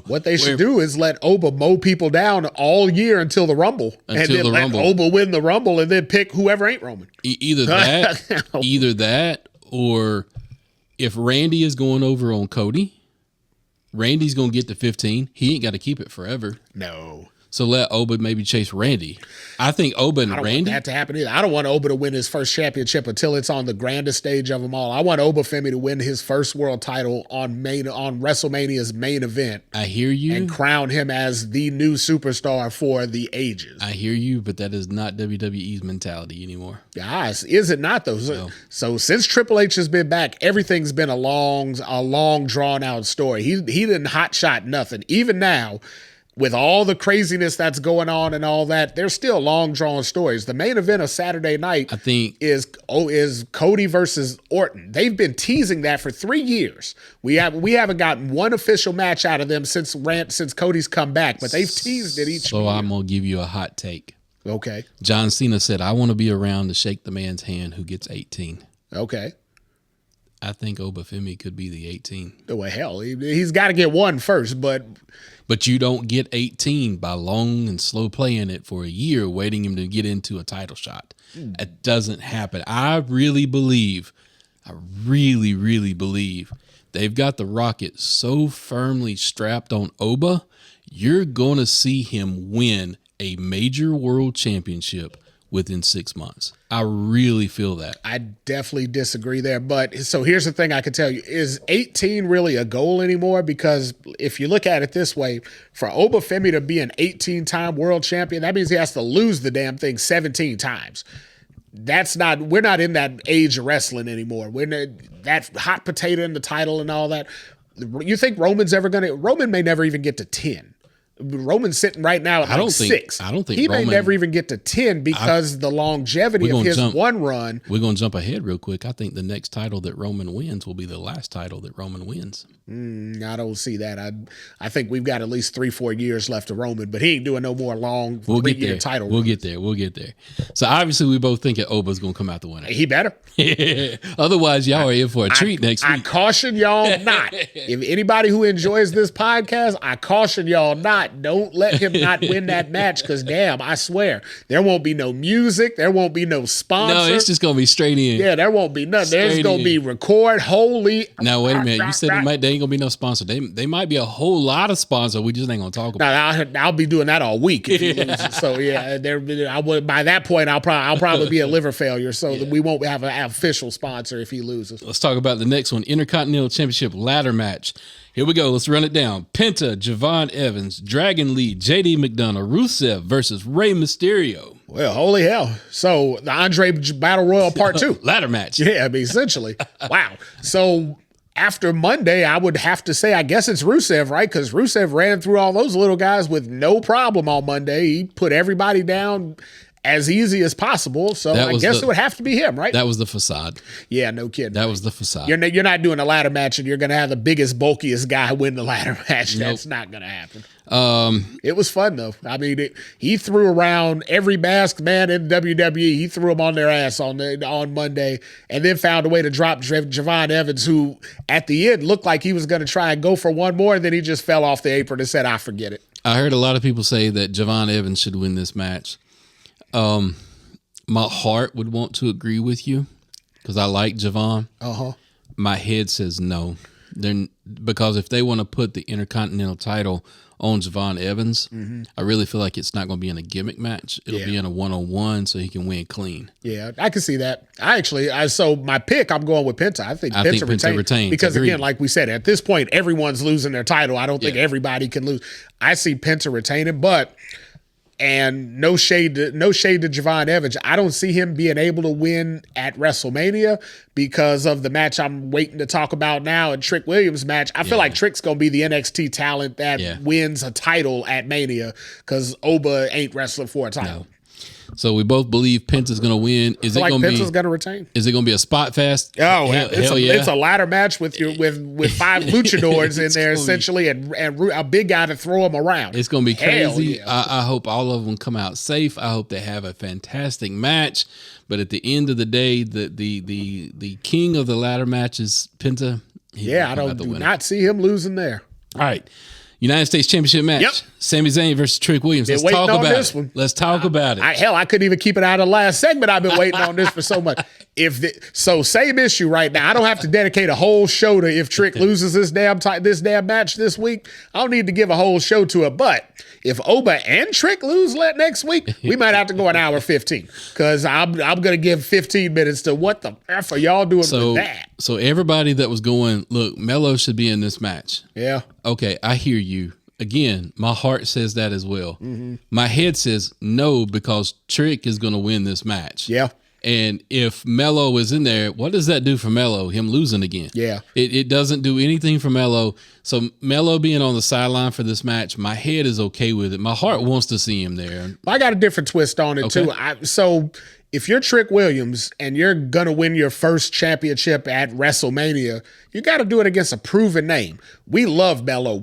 What they should do is let Oba mow people down all year until the Rumble. And then let Oba win the Rumble and then pick whoever ain't Roman. Either that, or if Randy is going over on Cody, Randy's going to get to 15. He ain't got to keep it forever. No. So let Oba maybe chase Randy. I think Oba and Randy. I don't want that to happen either. I don't want Oba to win his first championship until it's on the grandest stage of them all. I want Obafemi to win his first world title on WrestleMania's main event. I hear you. And crown him as the new superstar for the ages. I hear you, but that is not WWE's mentality anymore. Guys, is it not though? No. So since Triple H has been back, everything's been a long drawn out story. He didn't hotshot nothing. Even now, with all the craziness that's going on and all that, there's still long-drawn stories. The main event of Saturday night, I think, is Cody versus Orton. They've been teasing that for 3 years. We haven't gotten one official match out of them since Cody's come back, but they've teased it each year. So I'm gonna give you a hot take. Okay. John Cena said, "I want to be around to shake the man's hand who gets 18." Okay. I think Obafemi could be the 18. Well, hell, he's got to get one first, but you don't get 18 by long and slow playing it for a year, waiting him to get into a title shot. It doesn't happen. I really, really believe they've got the rocket so firmly strapped on Oba, you're going to see him win a major world championship within 6 months. I really feel that. I definitely disagree there. But so here's the thing I can tell you. Is 18 really a goal anymore? Because if you look at it this way, for Obafemi to be an 18-time world champion, that means he has to lose the damn thing 17 times. We're not in that age of wrestling anymore. That hot potato in the title and all that. You think Roman may never even get to 10. Roman's sitting right now at 6. I don't think he Roman may never even get to 10 because the longevity of his one run. We're going to jump ahead real quick. I think the next title that Roman wins will be the last title that Roman wins. I don't see that. I think we've got at least 3-4 years left of Roman, but he ain't doing no more long 3-year title runs. We'll get there. So obviously we both think that Oba's going to come out the winner. He better. Otherwise, y'all are in for a treat next week. I caution y'all not. If anybody who enjoys this podcast, I caution y'all not. Don't let him not win that match, because damn, I swear, there won't be no music. There won't be no sponsor. No, it's just going to be straight in. Yeah, there won't be nothing. There's going to be record, holy. Now, wait a minute. You said there ain't going to be no sponsor. They might be a whole lot of sponsor. We just ain't going to talk about it. I'll be doing that all week. If he loses. So, yeah, by that point, I'll probably be a liver failure, so that we won't have an official sponsor if he loses. Let's talk about the next one, Intercontinental Championship ladder match. Here we go. Let's run it down. Penta, Javon Evans, Dragon Lee, JD McDonough, Rusev versus Rey Mysterio. Well, holy hell. So the Andre Battle Royal Part 2. Ladder match. Yeah, I mean, essentially. Wow. So after Monday, I would have to say, I guess it's Rusev, right? Because Rusev ran through all those little guys with no problem on Monday. He put everybody down as easy as possible. So I guess it would have to be him, right? That was the facade. Yeah, no kidding. That was the facade. You're not doing a ladder match and you're going to have the biggest, bulkiest guy win the ladder match. Nope. That's not going to happen. It was fun, though. I mean, he threw around every masked man in WWE. He threw them on their ass on Monday, and then found a way to drop Javon Evans, who at the end looked like he was going to try and go for one more, and then he just fell off the apron and said, I forget it. I heard a lot of people say that Javon Evans should win this match. My heart would want to agree with you because I like Javon. My head says no. Because if they want to put the Intercontinental title on Javon Evans, I really feel like it's not going to be in a gimmick match. It'll be in a one-on-one so he can win clean. Yeah, I can see that. So my pick, I'm going with Penta. I think Penta retains. Because again, like we said, at this point, everyone's losing their title. I don't think everybody can lose. I see Penta retaining, but... And no shade to Javon Evans. I don't see him being able to win at WrestleMania because of the match I'm waiting to talk about now, and Trick Williams' match. I feel like Trick's going to be the NXT talent that wins a title at Mania because Oba ain't wrestling for a title. No. So we both believe Penta's going to win. Is it going to be Penta's going to retain? Is it going to be a spot fest? Oh, it's a ladder match with five luchadors in there essentially, and a big guy to throw them around. It's going to be crazy. I hope all of them come out safe. I hope they have a fantastic match. But at the end of the day, the king of the ladder match is Penta. I do not see him losing there. All right. United States Championship match. Yep. Sami Zayn versus Trick Williams. Let's talk about this one. Let's talk about it. I couldn't even keep it out of the last segment. I've been waiting on this for so much. Same issue right now. I don't have to dedicate a whole show to if Trick loses this damn match this week. I don't need to give a whole show to it. But if Oba and Trick lose next week, we might have to go an hour 15 because I'm going to give 15 minutes to what the F are y'all doing with that? So everybody that was going, look, Melo should be in this match. Yeah. Okay, I hear you. Again, my heart says that as well. My head says no because Trick is going to win this match. Yeah. And if Melo is in there, what does that do for Melo? Him losing again? Yeah. It doesn't do anything for Melo. So Melo being on the sideline for this match, my head is okay with it. My heart wants to see him there. I got a different twist on it too. So if you're Trick Williams and you're going to win your first championship at WrestleMania, you got to do it against a proven name. We love Melo.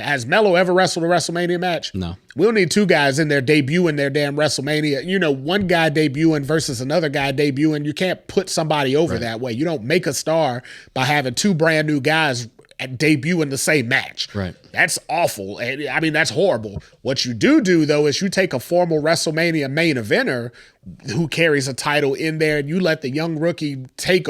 Has Melo ever wrestled a WrestleMania match? No. We'll need two guys in there debuting their damn WrestleMania. One guy debuting versus another guy debuting. You can't put somebody over that way. You don't make a star by having two brand new guys debut in the same match. Right. That's awful. I mean, that's horrible. What you do, though, is you take a formal WrestleMania main eventer who carries a title in there, and you let the young rookie take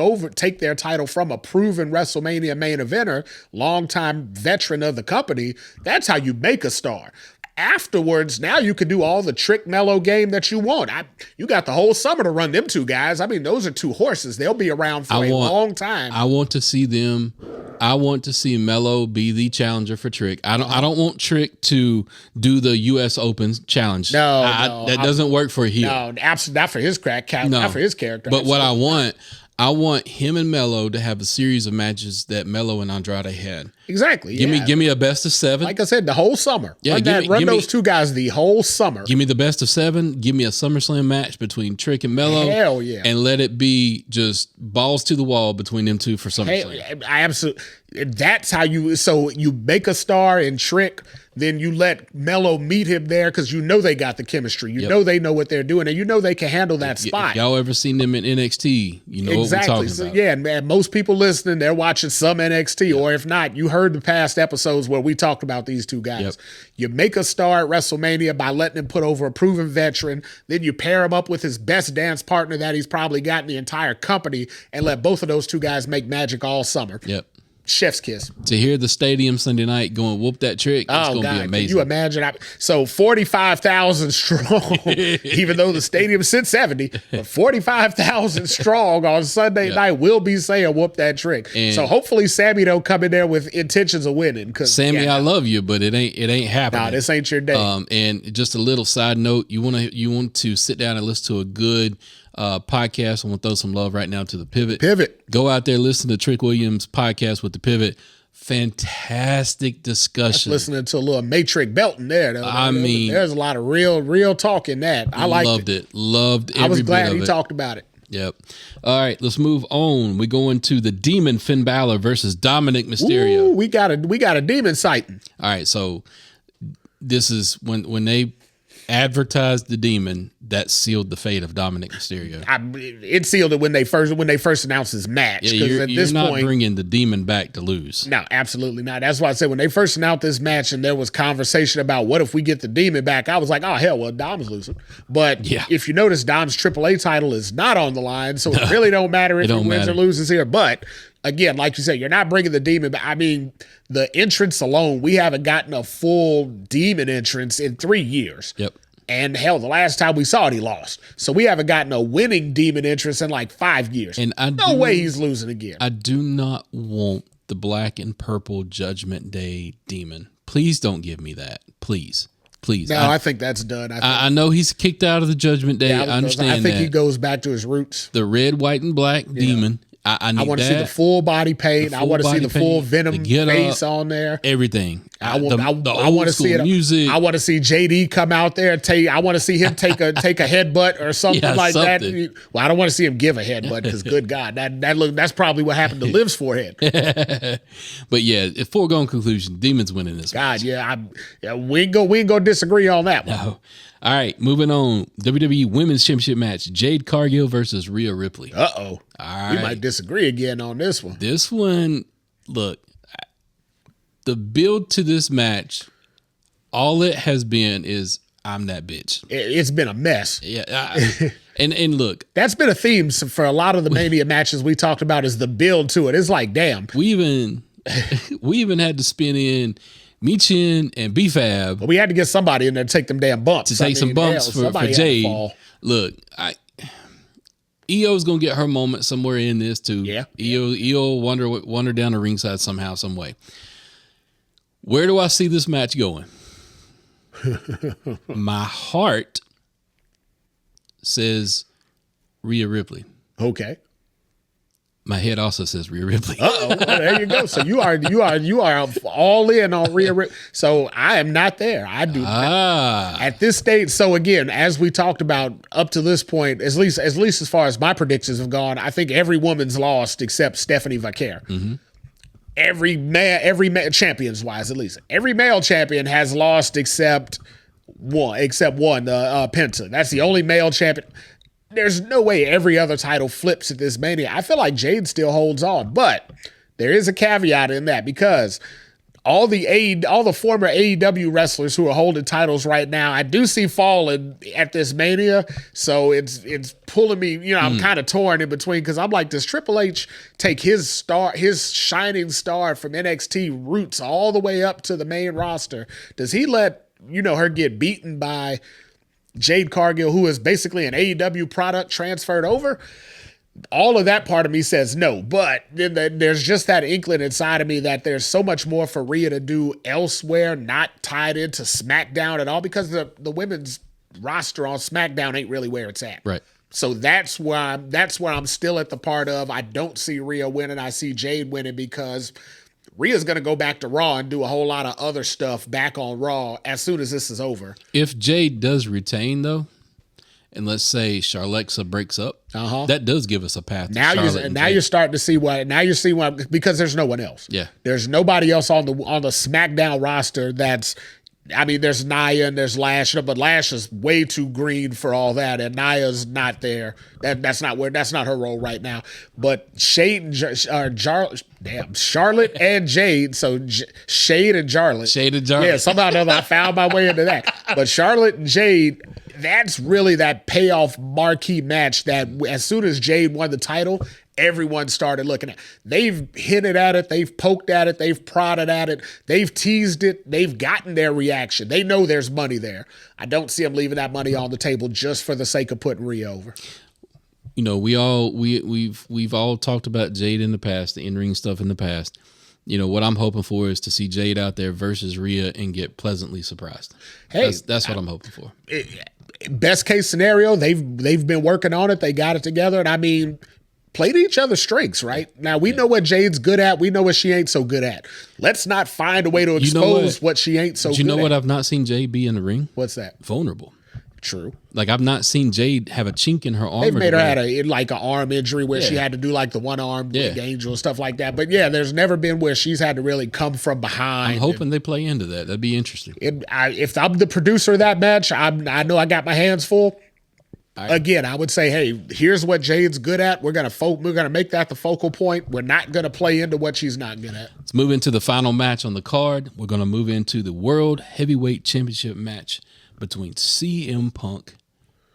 their title from a proven WrestleMania main eventer, longtime veteran of the company. That's how you make a star. Afterwards, now you can do all the Trick Melo game that you want. You got the whole summer to run them two guys. I mean, those are two horses. They'll be around for a long time. I want to see them. I want to see Melo be the challenger for Trick. I don't want Trick to do the U.S. Open challenge. No, that doesn't work for him. No, absolutely not for his not for his character. But what I want him and Melo to have a series of matches that Melo and Andrade had. Exactly. Give me a best of 7. Like I said, the whole summer. Yeah, run those two guys the whole summer. Give me the best of 7. Give me a SummerSlam match between Trick and Melo. Hell yeah. And let it be just balls to the wall between them two for SummerSlam. I absolutely. That's how you. So you make a star in Trick. Then you let Melo meet him there because you know they got the chemistry. You know they know what they're doing, and you know they can handle that spot. If y'all ever seen them in NXT, you know what we're talking about. Yeah, and most people listening, they're watching some NXT, or if not, you heard the past episodes where we talked about these two guys. You make a star at WrestleMania by letting him put over a proven veteran. Then you pair him up with his best dance partner that he's probably got in the entire company, and let both of those two guys make magic all summer. Chef's kiss. To hear the stadium Sunday night going whoop that trick, it's going to be amazing. Can you imagine? So 45,000 strong, even though the stadium sits 70, but 45,000 strong on Sunday night will be saying whoop that trick. And so hopefully Sammy don't come in there with intentions of winning. Sammy, I love you, but it ain't happening. Nah, this ain't your day. And just a little side note, you want to sit down and listen to a good podcast. I want to throw some love right now to the Pivot. Go out there, listen to Trick Williams' podcast with the Pivot. Fantastic discussion. Listening to a little Matrix Belton there. There's a lot of real talk in that. I liked it. Loved every bit of it. I was glad he talked about it. Yep. All right, let's move on. We go into the Demon Finn Balor versus Dominic Mysterio. Ooh, we got a demon sighting. All right, so this is when they advertised the demon, that sealed the fate of Dominic Mysterio. It sealed it when they first announced his match. Yeah, you're not bringing the demon back to lose. No, absolutely not. That's why I said when they first announced this match and there was conversation about what if we get the demon back, I was like, oh hell, well Dom's losing. But if you notice, Dom's AAA title is not on the line, so it really don't matter if he wins or loses here. But again, like you said, you're not bringing the demon back. I mean, the entrance alone, we haven't gotten a full demon entrance in 3 years. Yep. And hell, the last time we saw it, he lost. So we haven't gotten a winning demon entrance in like 5 years. And no way he's losing again. I do not want the black and purple Judgment Day demon. Please don't give me that. Please. No, I think that's done. I know he's kicked out of the Judgment Day. I understand that. I think he goes back to his roots. The red, white, and black demon. I want to see the full body paint. I want to see the full Venom face on there. Everything. I want to see it. Music. I want to see JD come out there and I want to see him take a headbutt or something that. Well, I don't want to see him give a headbutt because good God, that's probably what happened to Liv's forehead. But yeah, foregone conclusion, Demon's winning this match. We ain't gonna disagree on that one. No. All right, moving on. WWE Women's Championship match: Jade Cargill versus Rhea Ripley. All right, we might disagree again on this one. This one, look, the build to this match, all it has been is I'm that bitch. It's been a mess. Yeah, and look, that's been a theme for a lot of the Mania matches we talked about. Is the build to it? It's like, damn. We even had to spin in Michin and B-Fab. But we had to get somebody in there to take them damn bumps. To take some bumps for Jade. Look, EO's going to get her moment somewhere in this too. Yeah. EO wander down the ringside somehow, some way. Where do I see this match going? My heart says Rhea Ripley. Okay. My head also says Rhea Ripley. Well, there you go. So you are all in on Rhea Ripley. So I am not there. I do not. At this stage. So again, as we talked about up to this point, at least as far as my predictions have gone, I think every woman's lost except Stephanie Vaquer. Mm-hmm. Every male champions wise, at least every male champion has lost except one, Penta. That's the only male champion. There's no way every other title flips at this Mania. I feel like Jade still holds on, but there is a caveat in that because all the former AEW wrestlers who are holding titles right now, I do see falling at this Mania. So it's pulling me, I'm kind of torn in between because I'm like, does Triple H take his shining star from NXT roots all the way up to the main roster? Does he let, her get beaten by Jade Cargill, who is basically an AEW product transferred over? All of that part of me says no, but then there's just that inkling inside of me that there's so much more for Rhea to do elsewhere, not tied into SmackDown at all, because the women's roster on SmackDown ain't really where it's at. Right. So that's where I'm still at the part of I don't see Rhea winning. I see Jade winning because Rhea's going to go back to Raw and do a whole lot of other stuff back on Raw as soon as this is over. If Jade does retain, though, and let's say Charlexa breaks up, that does give us a path. Now you're starting to see why. Now you're seeing why, because there's no one else. Yeah, there's nobody else on the SmackDown roster that's I mean, there's Nia and there's Lash, but Lash is way too green for all that, and Nia's not there. That's not her role right now. But Charlotte and Jade. So Shade and Charlotte. Yeah, somehow or another I found my way into that. But Charlotte and Jade, that's really that payoff marquee match that as soon as Jade won the title, everyone started looking at. They've hinted at it, they've poked at it, they've prodded at it, they've teased it, they've gotten their reaction. They know there's money there. I don't see them leaving that money on the table just for the sake of putting Rhea over. You know, we've all talked about Jade in the past, the in-ring stuff in the past. You know, what I'm hoping for is to see Jade out there versus Rhea and get pleasantly surprised. Hey, that's what I'm hoping for. Best case scenario, they've been working on it, they got it together, and I mean, play to each other's strengths, right? Now, we know what Jade's good at. We know what she ain't so good at. Let's not find a way to expose what she ain't so good at. You know what I've not seen Jade be in the ring? What's that? Vulnerable. True. Like, I've not seen Jade have a chink in her armor. They've made her had an arm injury where she had to do like the one arm angel and stuff like that. But yeah, there's never been where she's had to really come from behind. I'm hoping they play into that. That'd be interesting. If I'm the producer of that match, I know I got my hands full. Again, I would say, hey, here's what Jade's good at. We're gonna make that the focal point. We're not gonna play into what she's not good at. Let's move into the final match on the card. We're gonna move into the World Heavyweight Championship match between CM Punk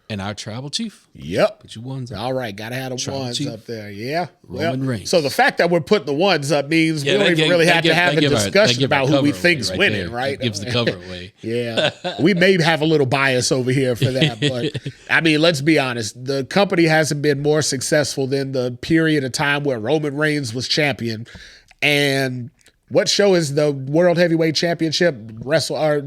and our tribal chief. Yep. Put your ones up. All right, gotta have the ones chief up there. Yeah. Roman Reigns. So the fact that we're putting the ones up means we don't even really have to have a discussion about who we think's winning, right? It gives the cover away. Yeah. We may have a little bias over here for that, but I mean, let's be honest. The company hasn't been more successful than the period of time where Roman Reigns was champion. And what show is the World Heavyweight Championship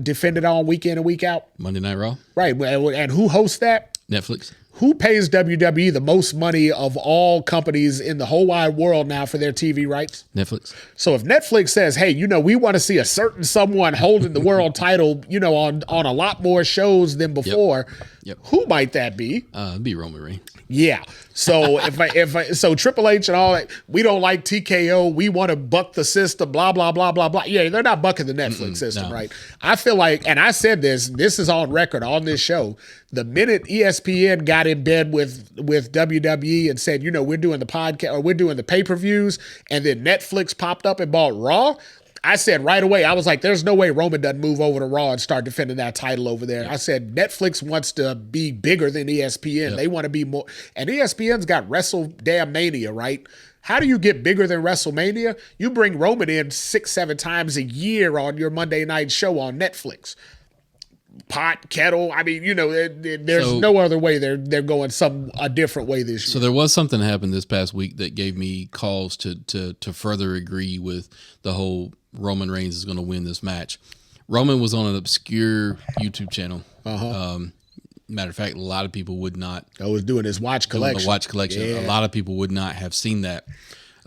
defended on week in and week out? Monday Night Raw. Right. And who hosts that? Netflix. Who pays WWE the most money of all companies in the whole wide world now for their TV rights? Netflix. So if Netflix says, hey, we want to see a certain someone holding the world title, on a lot more shows than before, who might that be? It'd be Roman Reigns. Yeah. So so Triple H and all that, we don't like TKO. We want to buck the system, blah, blah, blah, blah, blah. Yeah, they're not bucking the Netflix system, right? I feel like, and I said this is on record on this show, the minute ESPN got in bed with WWE and said, we're doing the podcast or we're doing the pay-per-views, and then Netflix popped up and bought Raw, I said right away, I was like, there's no way Roman doesn't move over to Raw and start defending that title over there. Yep. I said, Netflix wants to be bigger than ESPN. Yep. They want to be more. And ESPN's got WrestleMania, right? How do you get bigger than WrestleMania? You bring Roman in 6-7 times a year on your Monday night show on Netflix. Pot, kettle. I mean, there's no other way they're going a different way this year. So there was something that happened this past week that gave me cause to further agree with the whole Roman Reigns is going to win this match. Roman was on an obscure YouTube channel. Matter of fact, a lot of people would not. I was doing his watch collection. The watch collection. Yeah. A lot of people would not have seen that.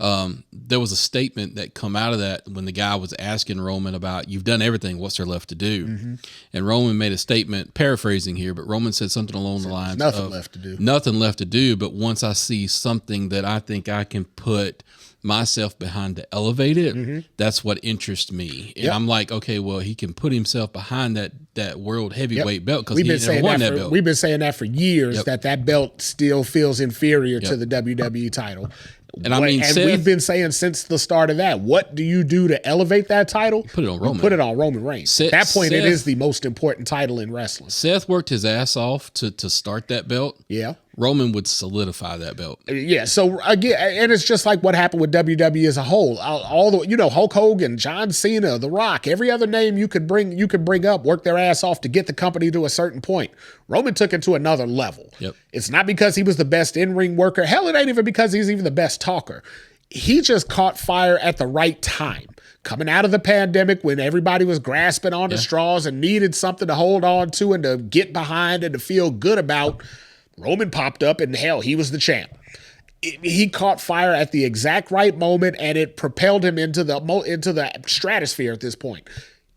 There was a statement that come out of that when the guy was asking Roman about, you've done everything, what's there left to do? Mm-hmm. And Roman made a statement, paraphrasing here, but Roman said something along the lines nothing left to do. Nothing left to do, but once I see something that I think I can put myself behind to elevate it, that's what interests me. And I'm like, okay, well, he can put himself behind that world heavyweight belt because he never won that belt. We've been saying that for years, that belt still feels inferior to the WWE title. And I mean, we've been saying since the start of that, what do you do to elevate that title? Put it on Roman. Put it on Roman Reigns. At that point, it is the most important title in wrestling. Seth worked his ass off to start that belt. Yeah. Roman would solidify that belt. Yeah. So again, and it's just like what happened with WWE as a whole. All the Hulk Hogan, John Cena, The Rock, every other name you could bring up, work their ass off to get the company to a certain point. Roman took it to another level. Yep. It's not because he was the best in-ring worker. Hell, it ain't even because he's even the best talker. He just caught fire at the right time. Coming out of the pandemic when everybody was grasping onto straws and needed something to hold on to and to get behind and to feel good about, Roman popped up and hell, he was the champ. He caught fire at the exact right moment and it propelled him into the stratosphere at this point.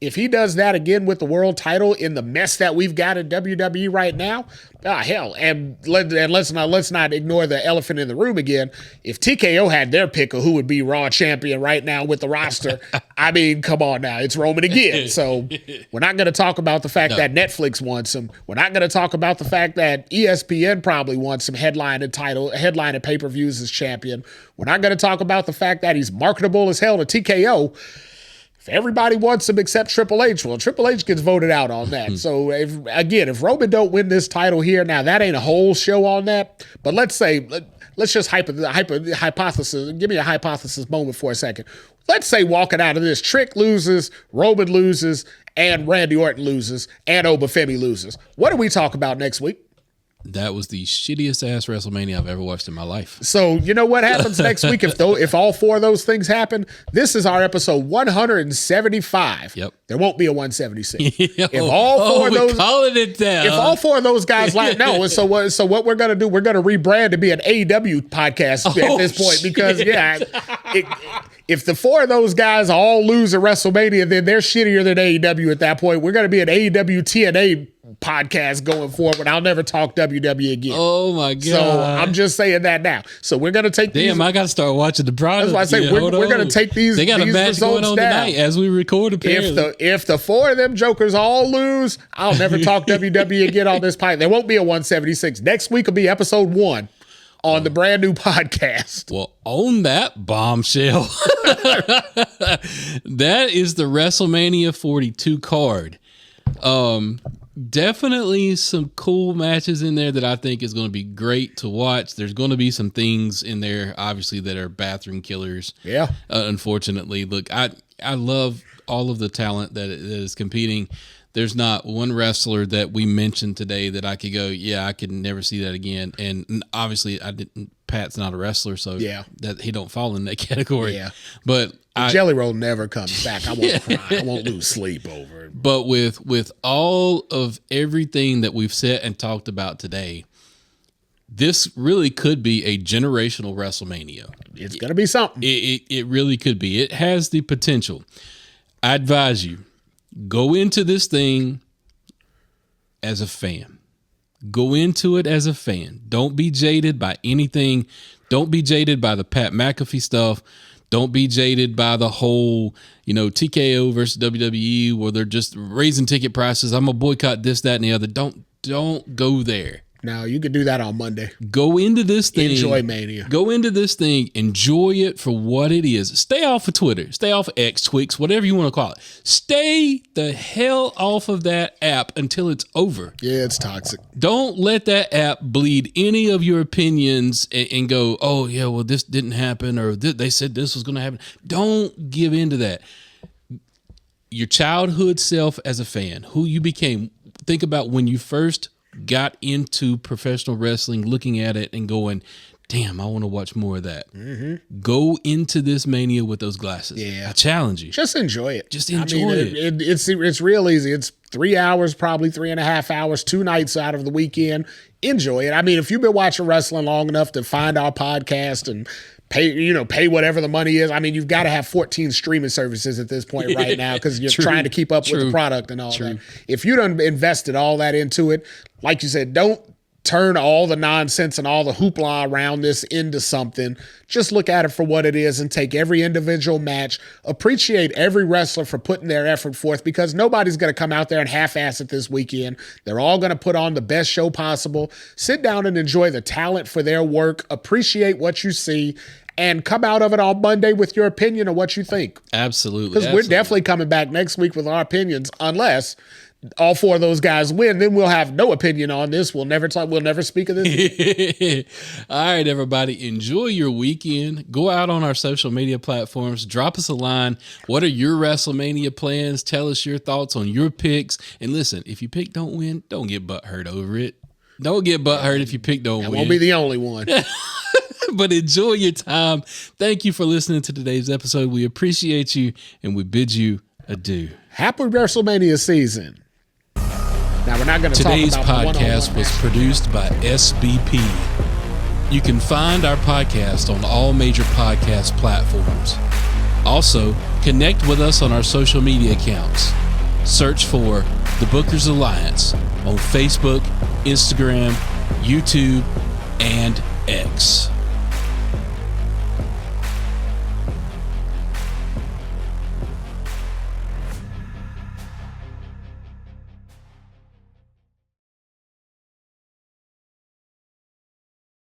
If he does that again with the world title in the mess that we've got at WWE right now, hell, and let's not ignore the elephant in the room again. If TKO had their pick of who would be Raw champion right now with the roster, I mean, come on now, it's Roman again. So we're not going to talk about the fact that Netflix wants him. We're not going to talk about the fact that ESPN probably wants him headline and pay-per-views as champion. We're not going to talk about the fact that he's marketable as hell to TKO. If everybody wants him except Triple H, well, Triple H gets voted out on that. So, if Roman don't win this title here, now that ain't a whole show on that, but let's just hypothesis, give me a hypothesis moment for a second. Let's say walking out of this, Trick loses, Roman loses, and Randy Orton loses, and Obafemi loses. What do we talk about next week? That was the shittiest ass WrestleMania I've ever watched in my life. So you know what happens next week if all four of those things happen? This is our episode 175. Yep. There won't be a 176. If all four of those, calling it down. If all four of those guys so what we're gonna do? We're gonna rebrand to be an AEW podcast at this point because if the four of those guys all lose at WrestleMania, then they're shittier than AEW at that point. We're gonna be an AEW TNA podcast going forward. I'll never talk WWE again. Oh my god! So I'm just saying that now. So we're gonna take. I got to start watching the product. That's why I say we're gonna take these. They got a match going on tonight as we record. Apparently, if the four of them jokers all lose, I'll never talk WWE again on this podcast. There won't be a 176. Next week will be episode 1 on the brand new podcast. Well, on that bombshell, that is the WrestleMania 42 card. Definitely some cool matches in there that I think is going to be great to watch. There's going to be some things in there, obviously, that are bathroom killers. Yeah. Unfortunately, look, I love all of the talent that is competing. There's not one wrestler that we mentioned today that I could go, yeah, I could never see that again. And obviously, Pat's not a wrestler, so that he don't fall in that category. Yeah. But Jelly Roll never comes back. I won't cry. I won't lose sleep over it. But with all of everything that we've said and talked about today, this really could be a generational WrestleMania. It's going to be something. It really could be. It has the potential. I advise you, go into this thing as a fan. Go into it as a fan. Don't be jaded by anything. Don't be jaded by the Pat McAfee stuff. Don't be jaded by the whole, TKO versus WWE where they're just raising ticket prices. I'm going to boycott this, that, and the other. Don't go there. No, you can do that on Monday. Go into this thing. Enjoy Mania. Go into this thing. Enjoy it for what it is. Stay off of Twitter. Stay off of X, Twix, whatever you want to call it. Stay the hell off of that app until it's over. Yeah, it's toxic. Don't let that app bleed any of your opinions and go, oh, yeah, well, this didn't happen or they said this was going to happen. Don't give in to that. Your childhood self as a fan, who you became, think about when you first got into professional wrestling, looking at it and going, damn, I want to watch more of that. Mm-hmm. Go into this Mania with those glasses. Yeah. I challenge you. Just enjoy it. Just enjoy it. It's real easy. It's 3 hours, probably 3.5 hours, 2 nights out of the weekend. Enjoy it. I mean, if you've been watching wrestling long enough to find our podcast and pay whatever the money is. I mean, you've got to have 14 streaming services at this point right now because you're trying to keep up with the product and all that. If you done invested all that into it, like you said, don't turn all the nonsense and all the hoopla around this into something. Just look at it for what it is and take every individual match. Appreciate every wrestler for putting their effort forth because nobody's going to come out there and half-ass it this weekend. They're all going to put on the best show possible. Sit down and enjoy the talent for their work. Appreciate what you see. And come out of it on Monday with your opinion of what you think. Absolutely. Because we're definitely coming back next week with our opinions, unless all 4 of those guys win. Then we'll have no opinion on this. We'll never talk. We'll never speak of this. All right, everybody. Enjoy your weekend. Go out on our social media platforms. Drop us a line. What are your WrestleMania plans? Tell us your thoughts on your picks. And listen, if your pick don't win, don't get butthurt over it. Don't get butthurt if your pick don't win. I won't be the only one. But enjoy your time. Thank you for listening to today's episode. We appreciate you, and we bid you adieu. Happy WrestleMania season. Now, we're not going to talk about today's podcast was produced by SBP. You can find our podcast on all major podcast platforms. Also, connect with us on our social media accounts. search for The Bookers Alliance on Facebook, Instagram, YouTube, and X.